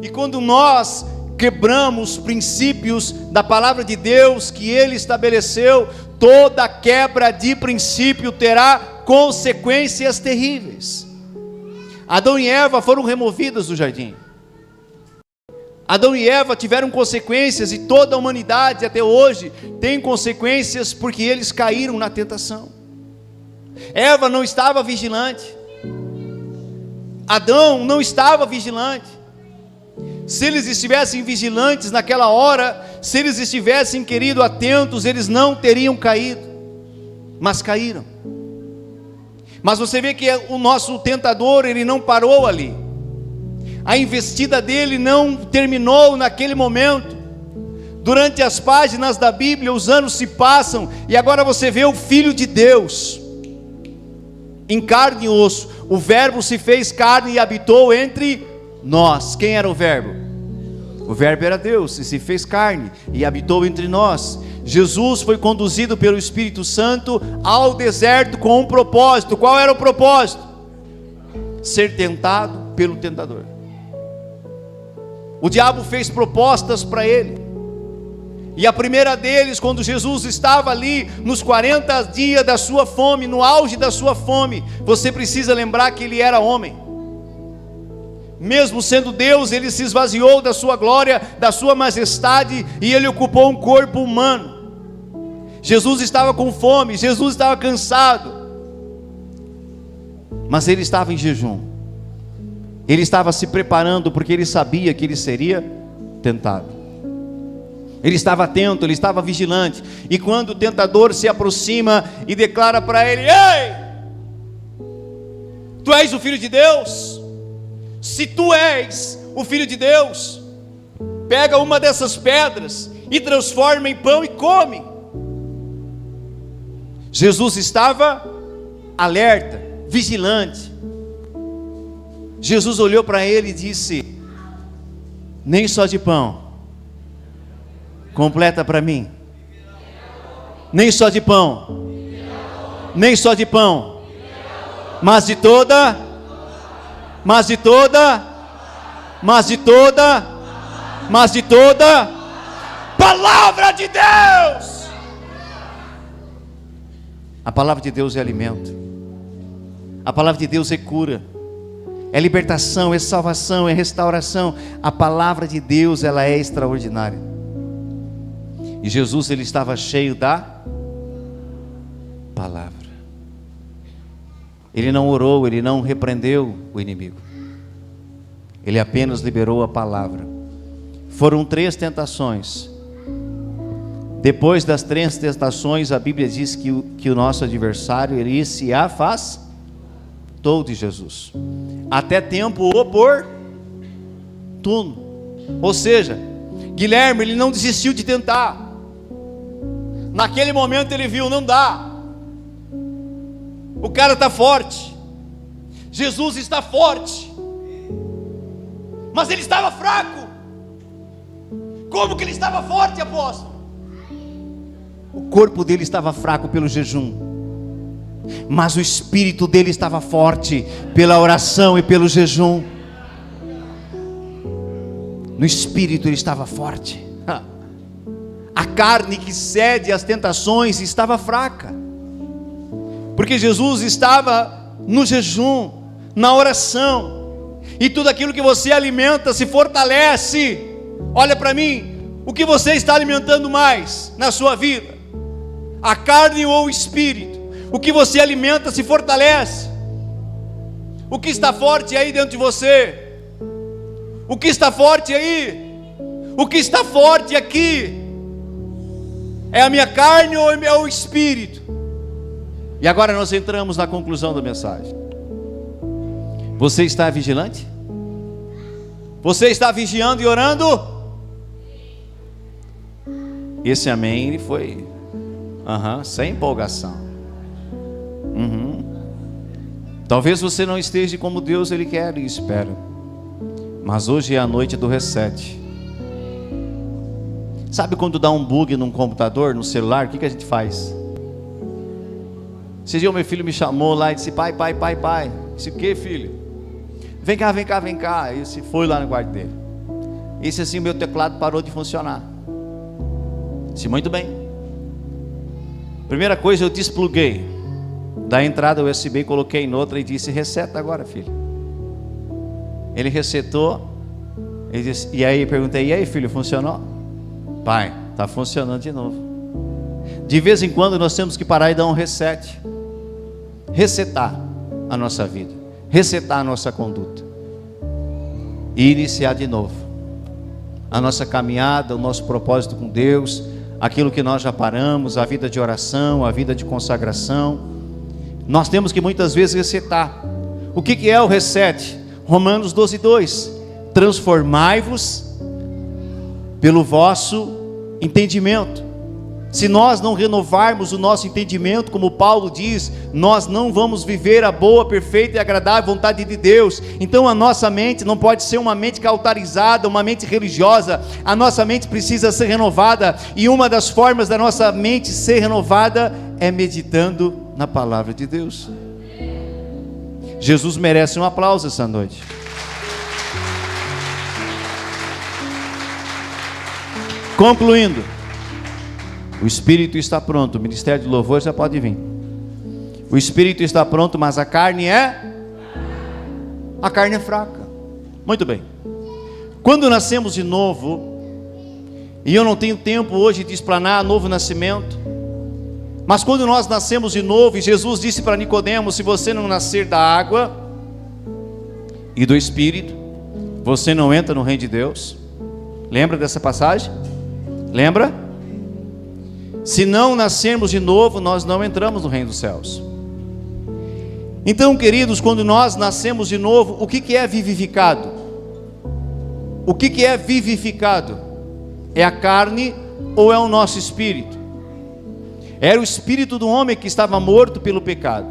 E quando nós quebramos princípios da palavra de Deus que Ele estabeleceu, toda quebra de princípio terá consequências terríveis. Adão e Eva foram removidos do jardim. Adão e Eva tiveram consequências, e toda a humanidade até hoje tem consequências porque eles caíram na tentação. Eva não estava vigilante, Adão não estava vigilante. Se eles estivessem vigilantes naquela hora, se eles estivessem, querido, atentos, eles não teriam caído, mas caíram. Mas você vê que o nosso tentador, ele não parou ali. A investida dele não terminou naquele momento. Durante as páginas da Bíblia, os anos se passam, e agora você vê o Filho de Deus, em carne e osso. O Verbo se fez carne e habitou entre nós. Quem era o Verbo? O Verbo era Deus, e se fez carne e habitou entre nós. Jesus foi conduzido pelo Espírito Santo ao deserto com um propósito. Qual era o propósito? Ser tentado pelo tentador. O diabo fez propostas para ele, e a primeira deles, quando Jesus estava ali nos 40 dias da sua fome, no auge da sua fome, você precisa lembrar que ele era homem. Mesmo sendo Deus, ele se esvaziou da sua glória, da sua majestade, e ele ocupou um corpo humano. Jesus estava com fome, Jesus estava cansado, mas ele estava em jejum. Ele estava se preparando porque ele sabia que ele seria tentado. Ele estava atento, ele estava vigilante. E quando o tentador se aproxima e declara para ele: ei, tu és o Filho de Deus? Se tu és o Filho de Deus, pega uma dessas pedras e transforma em pão e come. Jesus estava alerta, vigilante. Jesus olhou para ele e disse: nem só de pão, completa para mim. Nem só de pão, nem só de pão, mas de toda palavra de Deus. A palavra de Deus é alimento. A palavra de Deus é cura, é libertação, é salvação, é restauração. A palavra de Deus, ela é extraordinária. E Jesus, ele estava cheio da palavra. Ele não orou, ele não repreendeu o inimigo, ele apenas liberou a palavra. Foram 3 tentações. Depois das 3 tentações, a Bíblia diz que o nosso adversário, ele se afastou de Jesus, até tempo oportuno. Ou seja, Guilherme, ele não desistiu de tentar. Naquele momento ele viu: não dá, o cara está forte, Jesus está forte, mas ele estava fraco. Como que ele estava forte, apóstolo? O corpo dele estava fraco pelo jejum, mas o espírito dele estava forte pela oração e pelo jejum. No espírito ele estava forte. A carne que cede às tentações estava fraca, porque Jesus estava no jejum, na oração, e tudo aquilo que você alimenta se fortalece. Olha para mim, o que você está alimentando mais na sua vida? A carne ou o espírito? O que você alimenta se fortalece. O que está forte aí dentro de você? O que está forte aí? O que está forte aqui? É a minha carne ou é o espírito? E agora nós entramos na conclusão da mensagem. Você está vigilante? Você está vigiando e orando? Esse amém ele foi sem empolgação. Talvez você não esteja como Deus ele quer e espera, mas hoje é a noite do reset. Sabe quando dá um bug num computador, no celular, o que a gente faz? Esse dia o meu filho me chamou lá e disse: pai. Disse: o que, filho? Vem cá. E se foi lá no quarto dele. Disse assim: meu teclado parou de funcionar. Disse: muito bem. Primeira coisa, eu despluguei da entrada USB, coloquei em outra e disse: reseta agora, filho. Ele resetou. Ele disse, e aí eu perguntei: e aí, filho, funcionou? Pai, está funcionando de novo. De vez em quando nós temos que parar e dar um reset. Resetar a nossa vida, resetar a nossa conduta e iniciar de novo a nossa caminhada, o nosso propósito com Deus, aquilo que nós já paramos, a vida de oração, a vida de consagração. Nós temos que muitas vezes resetar. O que é o reset? Romanos 12:2: transformai-vos pelo vosso entendimento. Se nós não renovarmos o nosso entendimento, como Paulo diz, nós não vamos viver a boa, perfeita e agradável vontade de Deus. Então a nossa mente não pode ser uma mente cauterizada, uma mente religiosa. A nossa mente precisa ser renovada, e uma das formas da nossa mente ser renovada é meditando na palavra de Deus. Jesus merece um aplauso essa noite. Concluindo, o Espírito está pronto, o ministério de louvor já pode vir. O Espírito está pronto, mas a carne é fraca. Muito bem. Quando nascemos de novo, e eu não tenho tempo hoje de explanar novo nascimento, mas quando nós nascemos de novo, e Jesus disse para Nicodemos: se você não nascer da água e do Espírito, você não entra no reino de Deus. Lembra dessa passagem? Lembra? Se não nascermos de novo, nós não entramos no reino dos céus. Então, queridos, quando nós nascemos de novo, o que é vivificado? O que é vivificado? É a carne ou é o nosso espírito? Era o espírito do homem que estava morto pelo pecado.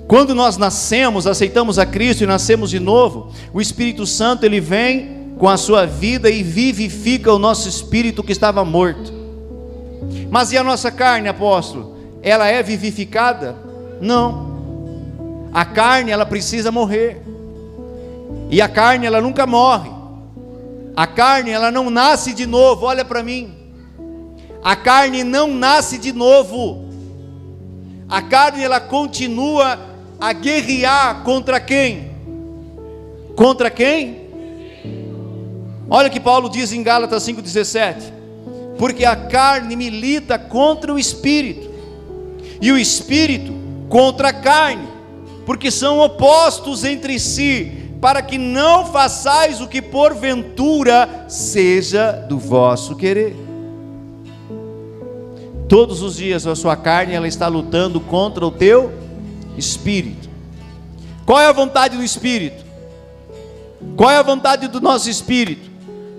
Quando nós nascemos, aceitamos a Cristo e nascemos de novo, o Espírito Santo ele vem com a sua vida e vivifica o nosso espírito que estava morto. Mas e a nossa carne, apóstolo? Ela é vivificada? Não. A carne, ela precisa morrer. E a carne, ela nunca morre. A carne, ela não nasce de novo. Olha para mim. A carne não nasce de novo. A carne, ela continua a guerrear contra quem? Contra quem? Olha o que Paulo diz em Gálatas 5,17: porque a carne milita contra o espírito, e o espírito contra a carne, porque são opostos entre si, para que não façais o que porventura seja do vosso querer. Todos os dias a sua carne ela está lutando contra o teu espírito. Qual é a vontade do espírito? Qual é a vontade do nosso espírito,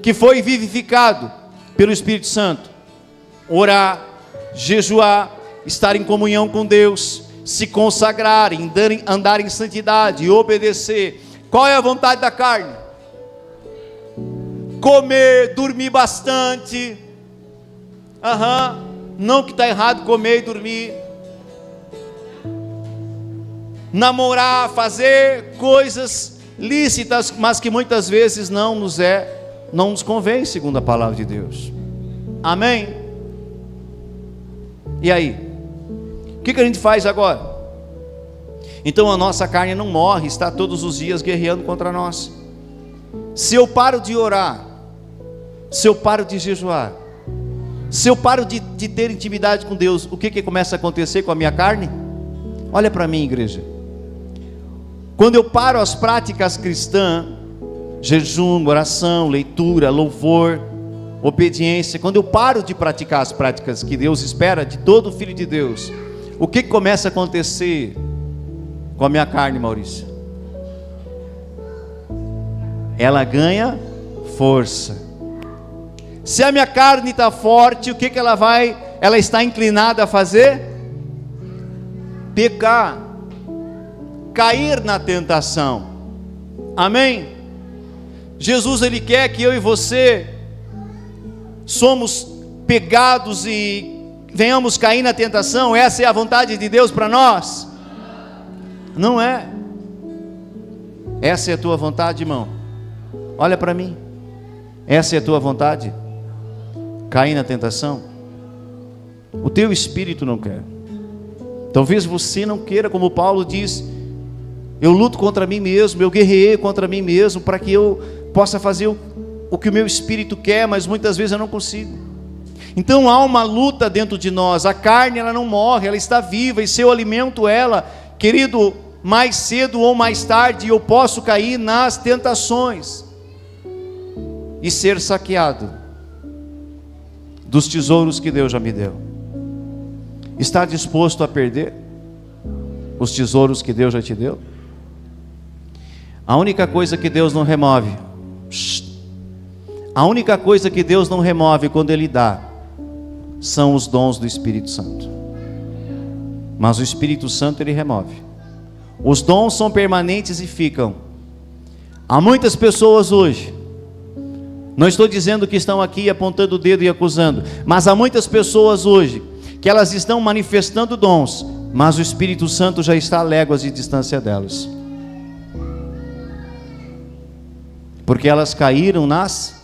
que foi vivificado pelo Espírito Santo? Orar, jejuar, estar em comunhão com Deus, se consagrar, andar em santidade e obedecer. Qual é a vontade da carne? Comer, dormir bastante. Não que está errado comer e dormir. Namorar, fazer coisas lícitas, mas que muitas vezes não nos convém, segundo a palavra de Deus. Amém? E aí? O que a gente faz agora? Então a nossa carne não morre, está todos os dias guerreando contra nós. Se eu paro de orar, se eu paro de jejuar, se eu paro de ter intimidade com Deus, o que começa a acontecer com a minha carne? Olha para mim, igreja. Quando eu paro as práticas cristãs, jejum, oração, leitura, louvor, obediência, quando eu paro de praticar as práticas que Deus espera de todo filho de Deus, o que começa a acontecer com a minha carne, Maurício? Ela ganha força. Se a minha carne está forte, o que ela está inclinada a fazer? Pecar, cair na tentação. Amém? Jesus, Ele quer que eu e você somos pegados e venhamos cair na tentação. Essa é a vontade de Deus para nós? Não é. Essa é a tua vontade, irmão? Olha para mim. Essa é a tua vontade? Cair na tentação? O teu espírito não quer. Talvez você não queira, como Paulo diz: eu luto contra mim mesmo, eu guerreei contra mim mesmo, para que eu possa fazer o que o meu espírito quer, mas muitas vezes eu não consigo. Então há uma luta dentro de nós. A carne, ela não morre, ela está viva, e se eu alimento ela, querido, mais cedo ou mais tarde eu posso cair nas tentações e ser saqueado dos tesouros que Deus já me deu. Está disposto a perder os tesouros que Deus já te deu? A única coisa que Deus não remove, a única coisa que Deus não remove quando Ele dá, são os dons do Espírito Santo. Mas o Espírito Santo Ele remove. Os dons são permanentes e ficam. Há muitas pessoas hoje, não estou dizendo que estão aqui apontando o dedo e acusando, mas há muitas pessoas hoje que elas estão manifestando dons, mas o Espírito Santo já está a léguas de distância delas, porque elas caíram nas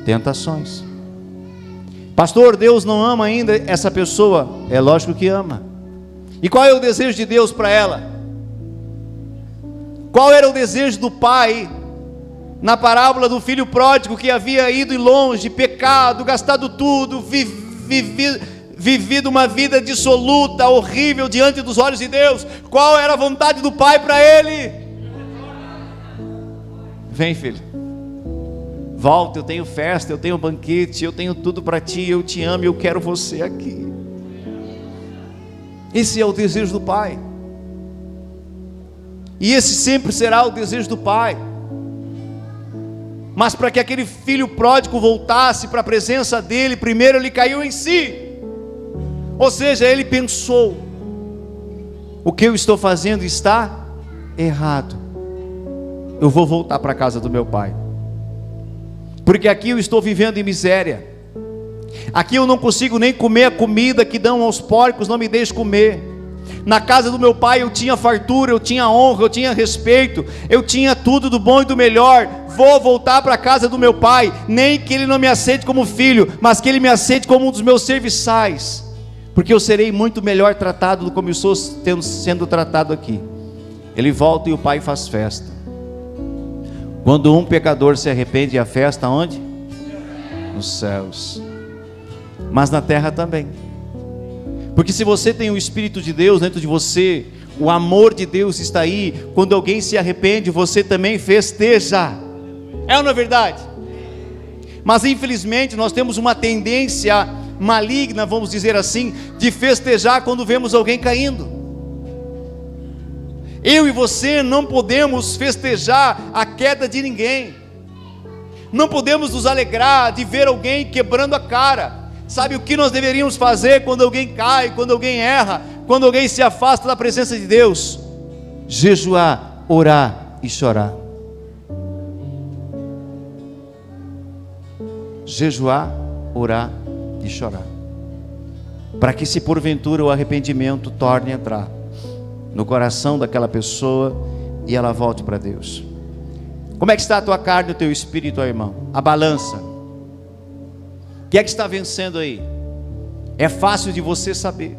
tentações. Pastor, Deus não ama ainda essa pessoa? É lógico que ama. E qual é o desejo de Deus para ela? Qual era o desejo do pai na parábola do filho pródigo, que havia ido longe, pecado, gastado tudo, vivido uma vida dissoluta, horrível diante dos olhos de Deus? Qual era a vontade do pai para ele? Vem, filho, volta, eu tenho festa, eu tenho banquete, eu tenho tudo para ti, eu te amo e eu quero você aqui. Esse é o desejo do pai, e esse sempre será o desejo do pai. Mas para que aquele filho pródigo voltasse para a presença dele, primeiro ele caiu em si. Ou seja, ele pensou: o que eu estou fazendo está errado, eu vou voltar para a casa do meu pai, porque aqui eu estou vivendo em miséria, aqui eu não consigo nem comer a comida que dão aos porcos, não me deixe comer. Na casa do meu pai eu tinha fartura, eu tinha honra, eu tinha respeito, eu tinha tudo do bom e do melhor. Vou voltar para a casa do meu pai, nem que ele não me aceite como filho, mas que ele me aceite como um dos meus serviçais, porque eu serei muito melhor tratado do como eu estou sendo tratado aqui. Ele volta e o pai faz festa. Quando um pecador se arrepende, a festa onde? Nos céus, mas na terra também. Porque se você tem o Espírito de Deus dentro de você, o amor de Deus está aí. Quando alguém se arrepende, você também festeja. É ou não é verdade? Mas infelizmente nós temos uma tendência maligna, vamos dizer assim, de festejar quando vemos alguém caindo. Eu e você não podemos festejar a queda de ninguém. Não podemos nos alegrar de ver alguém quebrando a cara. Sabe o que nós deveríamos fazer quando alguém cai, quando alguém erra, quando alguém se afasta da presença de Deus? Jejuar, orar e chorar. Jejuar, orar e chorar, para que, se porventura o arrependimento torne a entrar no coração daquela pessoa e ela volte para Deus. Como é que está a tua carne e o teu espírito, irmão? A balança. O que é que está vencendo aí? É fácil de você saber.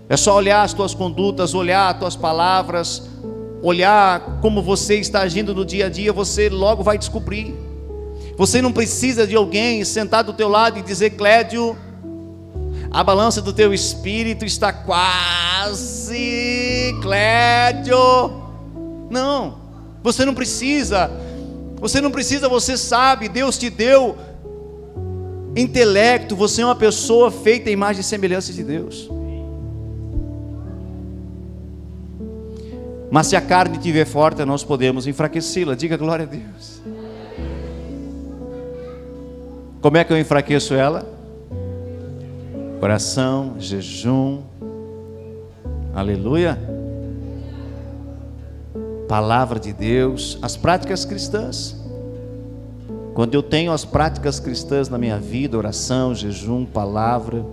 É só olhar as tuas condutas, olhar as tuas palavras, olhar como você está agindo no dia a dia, você logo vai descobrir. Você não precisa de alguém sentar do teu lado e dizer: Clédio, A balança do teu espírito está quase, Clédio. Não, você não precisa, você sabe, Deus te deu intelecto, você é uma pessoa feita à imagem e semelhança de Deus. Mas se a carne estiver forte, nós podemos enfraquecê-la. Diga glória a Deus. Como é que eu enfraqueço ela? Oração, jejum, aleluia, palavra de Deus, as práticas cristãs. Quando eu tenho as práticas cristãs na minha vida, oração, jejum, palavra,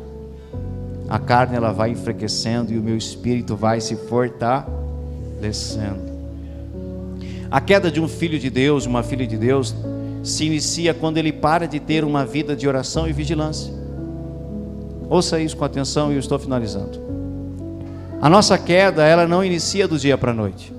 a carne ela vai enfraquecendo e o meu espírito vai se fortalecendo. A queda de um filho de Deus, uma filha de Deus, se inicia quando ele para de ter uma vida de oração e vigilância. Ouça isso com atenção e eu estou finalizando. A nossa queda, ela não inicia do dia para a noite.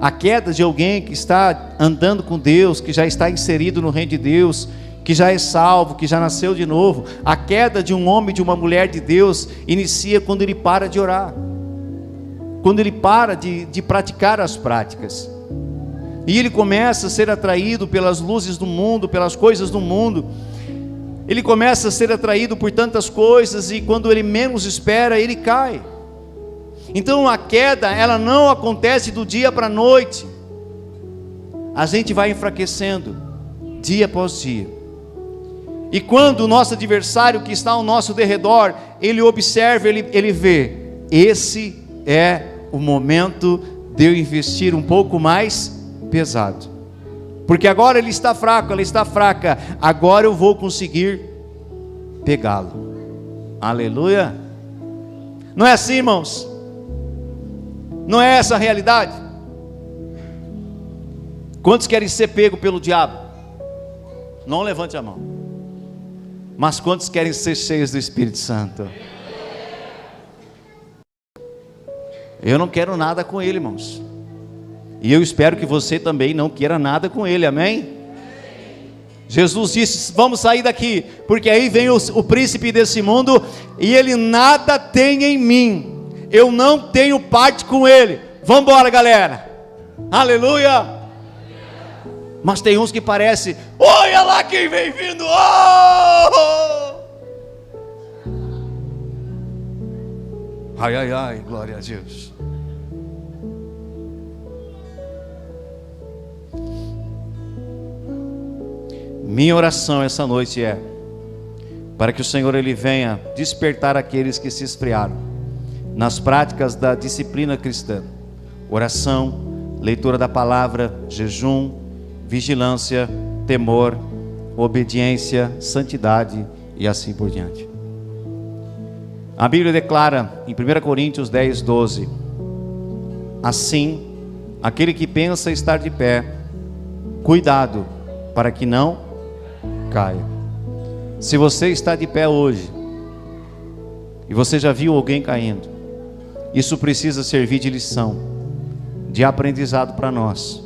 A queda de alguém que está andando com Deus, que já está inserido no reino de Deus, que já é salvo, que já nasceu de novo. A queda de um homem, de uma mulher de Deus, inicia quando ele para de orar, quando ele para de praticar as práticas, e ele começa a ser atraído pelas luzes do mundo, pelas coisas do mundo. Ele começa a ser atraído por tantas coisas, e quando ele menos espera, ele cai. Então a queda, ela não acontece do dia para a noite. A gente vai enfraquecendo, dia após dia. E quando o nosso adversário que está ao nosso derredor, ele observa, ele vê, esse é o momento de eu investir um pouco mais pesado. Porque agora ele está fraco, ela está fraca, agora eu vou conseguir pegá-lo. Aleluia. Não é assim, irmãos? Não é essa a realidade? Quantos querem ser pego pelo diabo? Não levante a mão. Mas quantos querem ser cheios do Espírito Santo? Eu não quero nada com ele, irmãos. E eu espero que você também não queira nada com ele, amém? Jesus disse, vamos sair daqui, porque aí vem o príncipe desse mundo, e ele nada tem em mim, eu não tenho parte com ele. Vamos embora, galera, aleluia. Mas tem uns que parecem, olha lá quem vem vindo, oh! Ai, ai, ai, glória a Deus. Minha oração essa noite é para que o Senhor ele venha despertar aqueles que se esfriaram nas práticas da disciplina cristã: oração, leitura da palavra, jejum, vigilância, temor, obediência, santidade e assim por diante. A Bíblia declara em 1 Coríntios 10, 12: assim, aquele que pensa estar de pé, cuidado para que não caia. Se você está de pé hoje e você já viu alguém caindo, isso precisa servir de lição, de aprendizado para nós.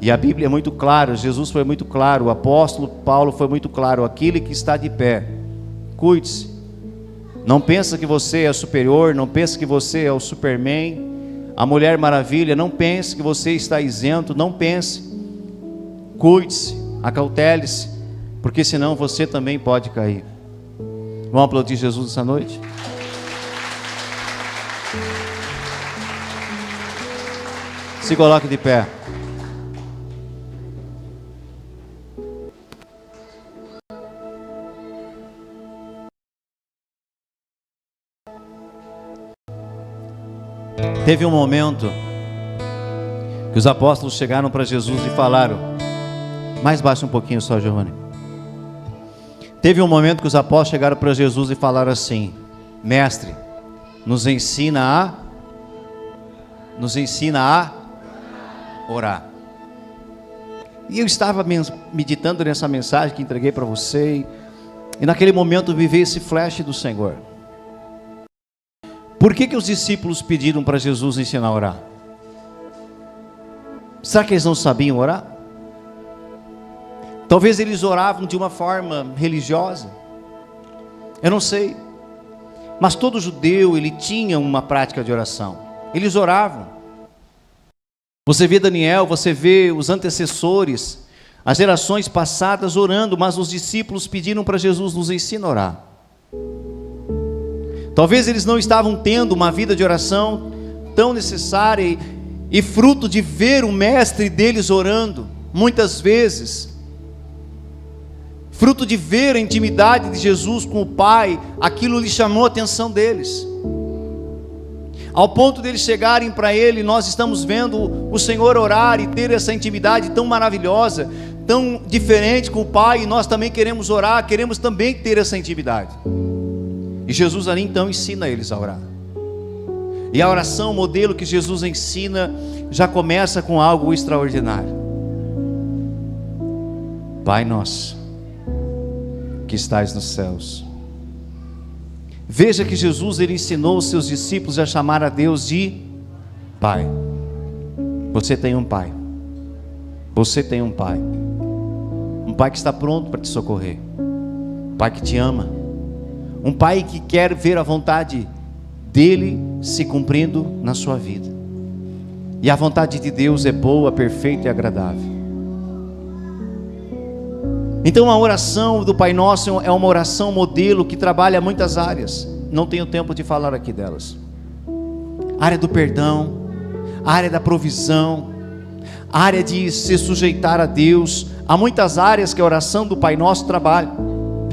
E a Bíblia é muito clara, Jesus foi muito claro, o apóstolo Paulo foi muito claro: aquele que está de pé, cuide-se. Não pensa que você é superior, não pensa que você é o Superman, a Mulher Maravilha, não pense que você está isento, não pense. Cuide-se, acautele-se, porque senão você também pode cair. Vamos aplaudir Jesus essa noite? Se coloque de pé. Teve um momento que os apóstolos chegaram para Jesus e falaram, mais baixo um pouquinho só, Giovanni. Teve um momento que os apóstolos chegaram para Jesus e falaram assim: mestre, nos ensina a orar. E eu estava meditando nessa mensagem que entreguei para você, e naquele momento me veio esse flash do Senhor. Por que os discípulos pediram para Jesus ensinar a orar? Será que eles não sabiam orar? Talvez eles oravam de uma forma religiosa. Eu não sei. Mas todo judeu, ele tinha uma prática de oração. Eles oravam. Você vê Daniel, você vê os antecessores, as gerações passadas orando, mas os discípulos pediram para Jesus: nos ensina a orar. Talvez eles não estavam tendo uma vida de oração tão necessária e fruto de ver o mestre deles orando, muitas vezes, fruto de ver a intimidade de Jesus com o Pai, aquilo lhe chamou a atenção deles, ao ponto deles chegarem para Ele: nós estamos vendo o Senhor orar e ter essa intimidade tão maravilhosa, tão diferente com o Pai, e nós também queremos orar, queremos também ter essa intimidade. E Jesus ali então ensina eles a orar. E a oração, o modelo que Jesus ensina, já começa com algo extraordinário. Pai nosso, que estais nos céus. Veja que Jesus, ele ensinou os seus discípulos a chamar a Deus de Pai. Você tem um Pai. Você tem um Pai. Um Pai que está pronto para te socorrer. Um Pai que te ama. Um Pai que quer ver a vontade dele se cumprindo na sua vida. E a vontade de Deus é boa, perfeita e agradável. Então a oração do Pai Nosso é uma oração modelo que trabalha muitas áreas. Não tenho tempo de falar aqui delas. A área do perdão, a área da provisão, a área de se sujeitar a Deus. Há muitas áreas que a oração do Pai Nosso trabalha,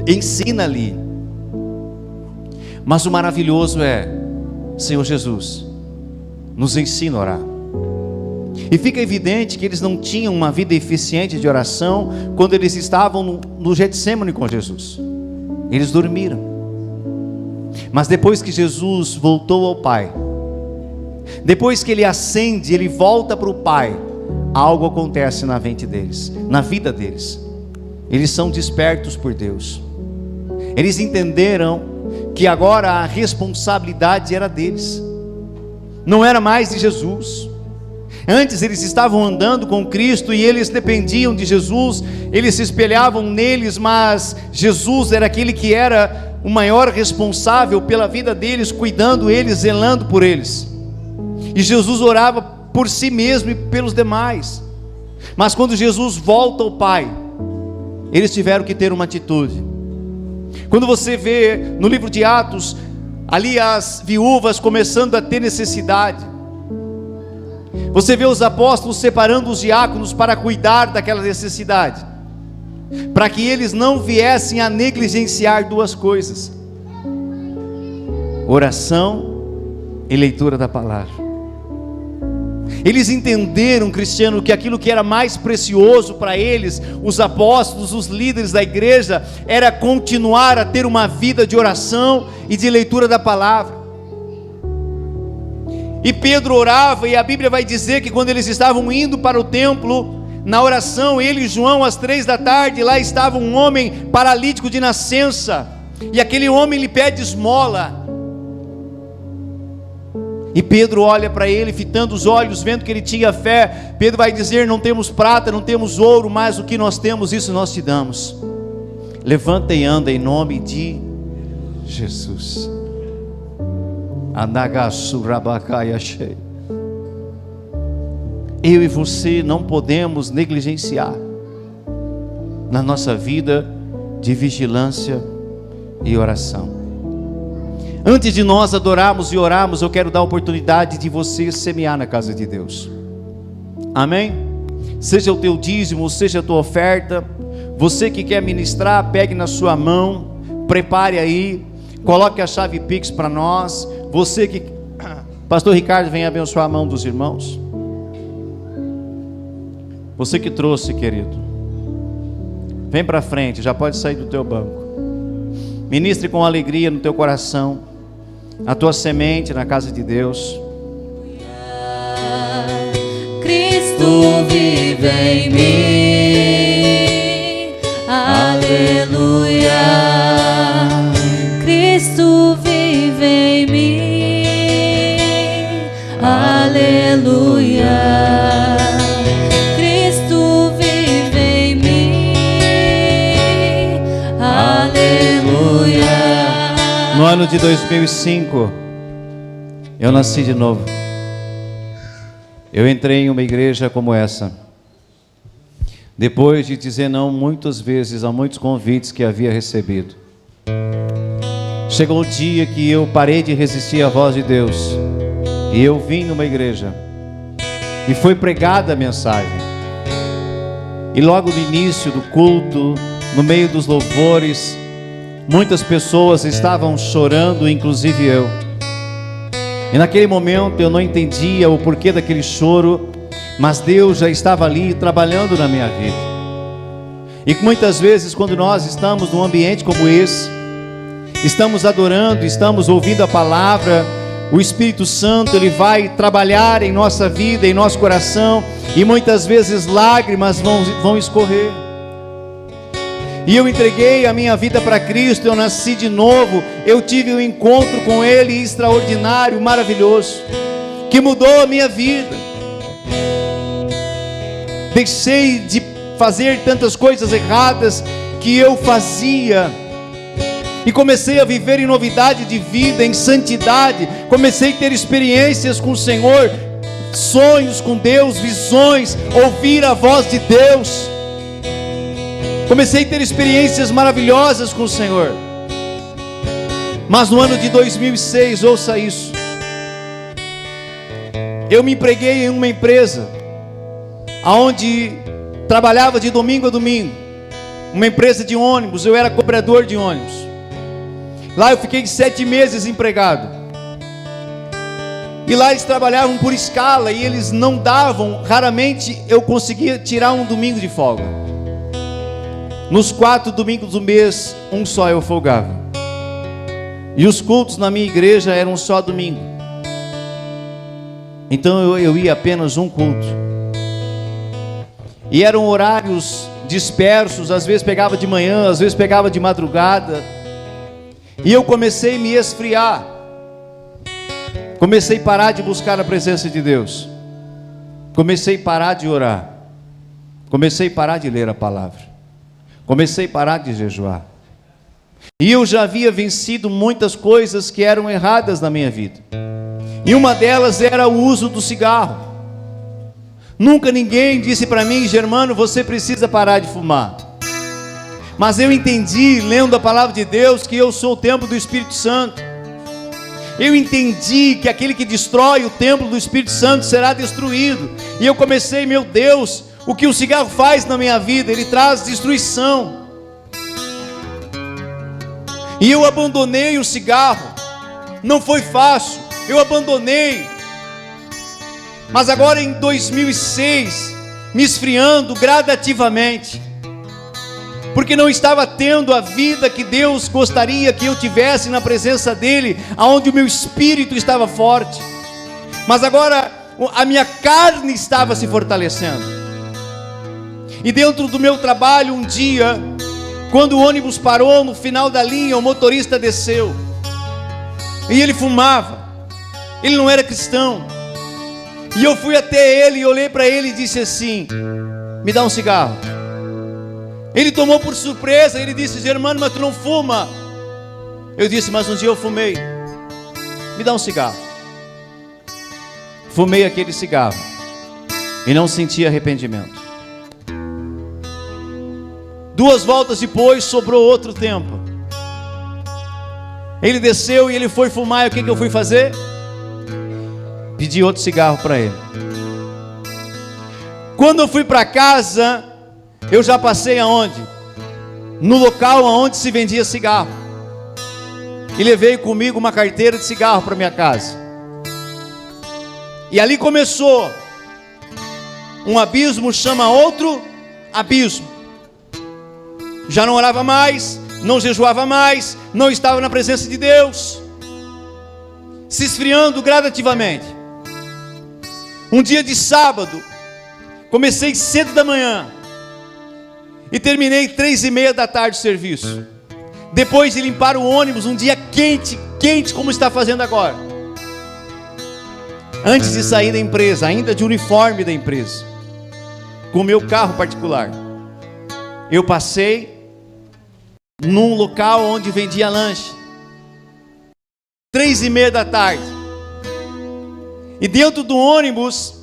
ensina ali. Mas o maravilhoso é: Senhor Jesus, nos ensina a orar. E fica evidente que eles não tinham uma vida eficiente de oração quando eles estavam no Getsêmani com Jesus. Eles dormiram. Mas depois que Jesus voltou ao Pai, depois que ele ascende, ele volta para o Pai, algo acontece na mente deles, na vida deles. Eles são despertos por Deus. Eles entenderam que agora a responsabilidade era deles, não era mais de Jesus. Antes eles estavam andando com Cristo e eles dependiam de Jesus, eles se espelhavam neles, mas Jesus era aquele que era o maior responsável pela vida deles, cuidando eles, zelando por eles. E Jesus orava por si mesmo e pelos demais. Mas quando Jesus volta ao Pai, eles tiveram que ter uma atitude. Quando você vê no livro de Atos, ali as viúvas começando a ter necessidade, você vê os apóstolos separando os diáconos para cuidar daquela necessidade, para que eles não viessem a negligenciar duas coisas: oração e leitura da palavra. Eles entenderam, cristiano, que aquilo que era mais precioso para eles, os apóstolos, os líderes da igreja, era continuar a ter uma vida de oração e de leitura da palavra. E Pedro orava, e a Bíblia vai dizer que quando eles estavam indo para o templo, na oração, ele e João, às 3 da tarde, lá estava um homem paralítico de nascença, e aquele homem lhe pede esmola. E Pedro olha para ele, fitando os olhos, vendo que ele tinha fé. Pedro vai dizer: não temos prata, não temos ouro, mas o que nós temos, isso nós te damos. Levanta e anda em nome de Jesus. Eu e você não podemos negligenciar na nossa vida de vigilância e oração. Antes de nós adorarmos e orarmos, eu quero dar a oportunidade de você semear na casa de Deus. Amém? Seja o teu dízimo, seja a tua oferta. Você que quer ministrar, pegue na sua mão, prepare aí, coloque a chave Pix para nós. Você que... Pastor Ricardo, vem abençoar a mão dos irmãos. Você que trouxe, querido, vem para frente, já pode sair do teu banco. Ministre com alegria no teu coração a tua semente na casa de Deus. Cristo vive em mim, aleluia. Cristo vive em mim, aleluia. Cristo vive em mim, aleluia. ano de 2005, eu nasci de novo. Eu entrei em uma igreja como essa, depois de dizer não muitas vezes a muitos convites que havia recebido. Chegou o dia que eu parei de resistir à voz de Deus, e eu vim numa igreja, e foi pregada a mensagem. E logo no início do culto, no meio dos louvores, muitas pessoas estavam chorando, inclusive eu. E naquele momento eu não entendia o porquê daquele choro, mas Deus já estava ali trabalhando na minha vida. E muitas vezes, quando nós estamos num ambiente como esse, estamos adorando, estamos ouvindo a palavra, o Espírito Santo, Ele vai trabalhar em nossa vida, em nosso coração, e muitas vezes lágrimas vão escorrer. E eu entreguei a minha vida para Cristo, eu nasci de novo, eu tive um encontro com Ele extraordinário, maravilhoso, que mudou a minha vida. Deixei de fazer tantas coisas erradas que eu fazia, e comecei a viver em novidade de vida, em santidade. Comecei a ter experiências com o Senhor, sonhos com Deus, visões, ouvir a voz de Deus. Comecei a ter experiências maravilhosas com o Senhor. Mas no ano de 2006, ouça isso, eu me empreguei em uma empresa onde trabalhava de domingo a domingo, uma empresa de ônibus. Eu era cobrador de ônibus. Lá eu fiquei 7 meses empregado. E lá eles trabalhavam por escala, e eles não davam, raramente eu conseguia tirar um domingo de folga. Nos 4 domingos do mês, um só eu folgava. E os cultos na minha igreja eram só domingo. Então eu ia apenas um culto. E eram horários dispersos, às vezes pegava de manhã, às vezes pegava de madrugada. E eu comecei a me esfriar. Comecei a parar de buscar a presença de Deus. Comecei a parar de orar. Comecei a parar de ler a palavra. Comecei a parar de jejuar. E eu já havia vencido muitas coisas que eram erradas na minha vida. E uma delas era o uso do cigarro. Nunca ninguém disse para mim: Germano, você precisa parar de fumar. Mas eu entendi, lendo a palavra de Deus, que eu sou o templo do Espírito Santo. Eu entendi que aquele que destrói o templo do Espírito Santo será destruído. E eu comecei, meu Deus, o que o cigarro faz na minha vida? Ele traz destruição. E eu abandonei o cigarro. Não foi fácil, eu abandonei. Mas agora em 2006, me esfriando gradativamente, porque não estava tendo a vida que Deus gostaria que eu tivesse na presença dEle, aonde o meu espírito estava forte. Mas agora a minha carne estava se fortalecendo. E dentro do meu trabalho, um dia, quando o ônibus parou no final da linha, o motorista desceu, e ele fumava. Ele não era cristão. E eu fui até ele e olhei para ele e disse assim: me dá um cigarro. Ele tomou por surpresa, ele disse: Germano, mas tu não fuma. Eu disse: mas um dia eu fumei. Me dá um cigarro. Fumei aquele cigarro e não senti arrependimento. 2 voltas depois, sobrou outro tempo. Ele desceu e ele foi fumar. E o que eu fui fazer? Pedi outro cigarro para ele. Quando eu fui para casa, eu já passei aonde? No local onde se vendia cigarro. E levei comigo uma carteira de cigarro para minha casa. E ali começou. Um abismo chama outro abismo. Já não orava mais, não jejuava mais, não estava na presença de Deus. Se esfriando gradativamente. Um dia de sábado, comecei cedo da manhã e terminei 3:30 da tarde o serviço. Depois de limpar o ônibus, um dia quente, quente como está fazendo agora. Antes de sair da empresa, ainda de uniforme da empresa, com o meu carro particular, eu passei num local onde vendia lanche. 3:30 da tarde. E dentro do ônibus,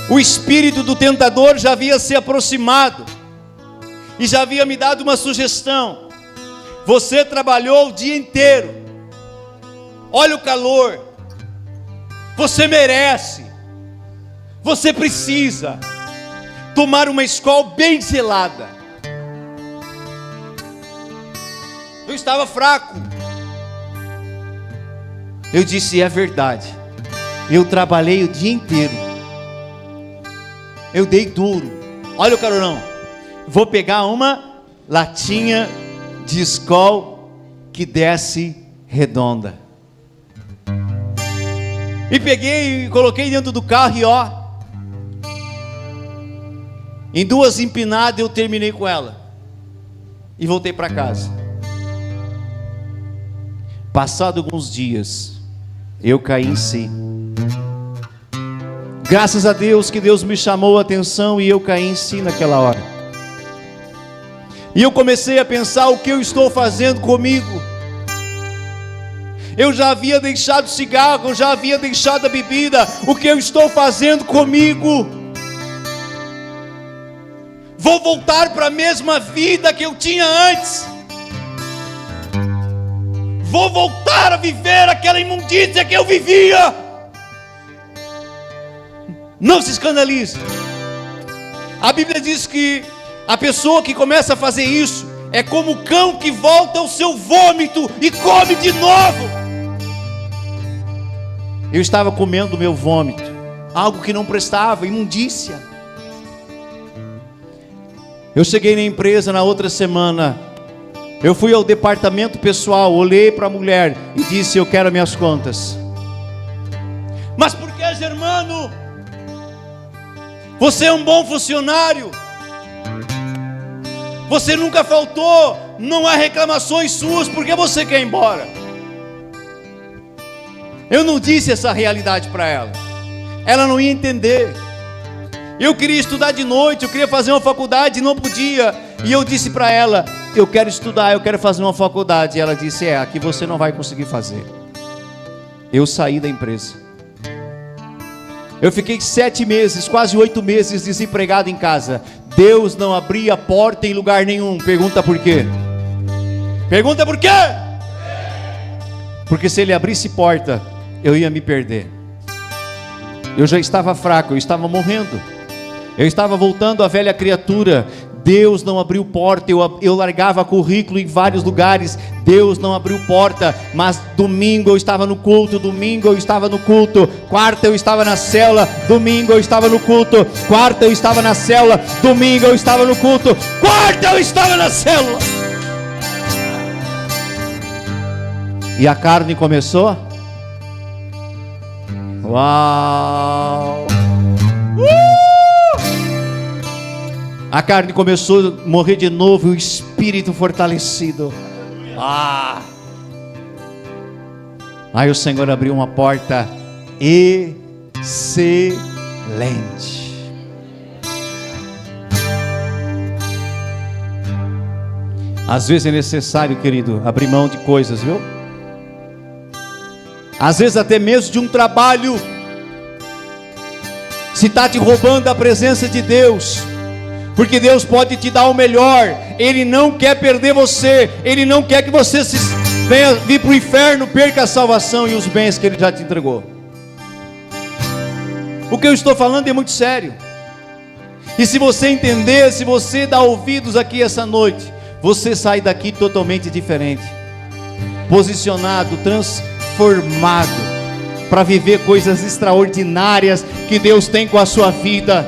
o espírito do tentador já havia se aproximado e já havia me dado uma sugestão: você trabalhou o dia inteiro, olha o calor, você merece, você precisa tomar uma Skol bem gelada. Eu estava fraco. Eu disse: é verdade, eu trabalhei o dia inteiro, eu dei duro. Olha o carorão, vou pegar uma latinha de Skol que desce redonda. E peguei e coloquei dentro do carro e ó, em 2 empinadas eu terminei com ela e voltei para casa. Passado alguns dias, eu caí em si. Graças a Deus que Deus me chamou a atenção e eu caí em si naquela hora. E eu comecei a pensar: o que eu estou fazendo comigo? Eu já havia deixado o cigarro, eu já havia deixado a bebida. O que eu estou fazendo comigo? Vou voltar para a mesma vida que eu tinha antes. Vou voltar a viver aquela imundícia que eu vivia. Não se escandalize. A Bíblia diz que a pessoa que começa a fazer isso é como o cão que volta ao seu vômito e come de novo. Eu estava comendo o meu vômito, algo que não prestava, imundícia. Eu cheguei na empresa na outra semana. Eu fui ao departamento pessoal, olhei para a mulher e disse: eu quero minhas contas. Mas por que, Germano? Você é um bom funcionário, você nunca faltou, não há reclamações suas, por que você quer ir embora? Eu não disse essa realidade para ela, ela não ia entender. Eu queria estudar de noite, eu queria fazer uma faculdade, não podia. E eu disse para ela: eu quero estudar, eu quero fazer uma faculdade. E ela disse: aqui você não vai conseguir fazer. Eu saí da empresa. Eu fiquei 7 meses, quase 8 meses desempregado em casa. Deus não abria a porta em lugar nenhum. Pergunta por quê? Pergunta por quê? Porque se Ele abrisse porta, eu ia me perder. Eu já estava fraco, eu estava morrendo, eu estava voltando à velha criatura. Deus não abriu porta. Eu largava currículo em vários lugares. Deus não abriu porta. Mas domingo eu estava no culto, domingo eu estava no culto, quarta eu estava na célula, domingo eu estava no culto, quarta eu estava na célula, domingo eu estava no culto, quarta eu estava na célula. E a carne começou. Uau! A carne começou a morrer de novo e o espírito fortalecido. Aí o Senhor abriu uma porta excelente. Às vezes é necessário, querido, abrir mão de coisas, viu? Às vezes até mesmo de um trabalho. Se está te roubando a presença de Deus, porque Deus pode te dar o melhor. Ele não quer perder você. Ele não quer que você venha vir para o inferno, perca a salvação e os bens que Ele já te entregou. O que eu estou falando é muito sério. E se você entender, se você dar ouvidos aqui essa noite, você sai daqui totalmente diferente, posicionado, transformado, para viver coisas extraordinárias que Deus tem com a sua vida.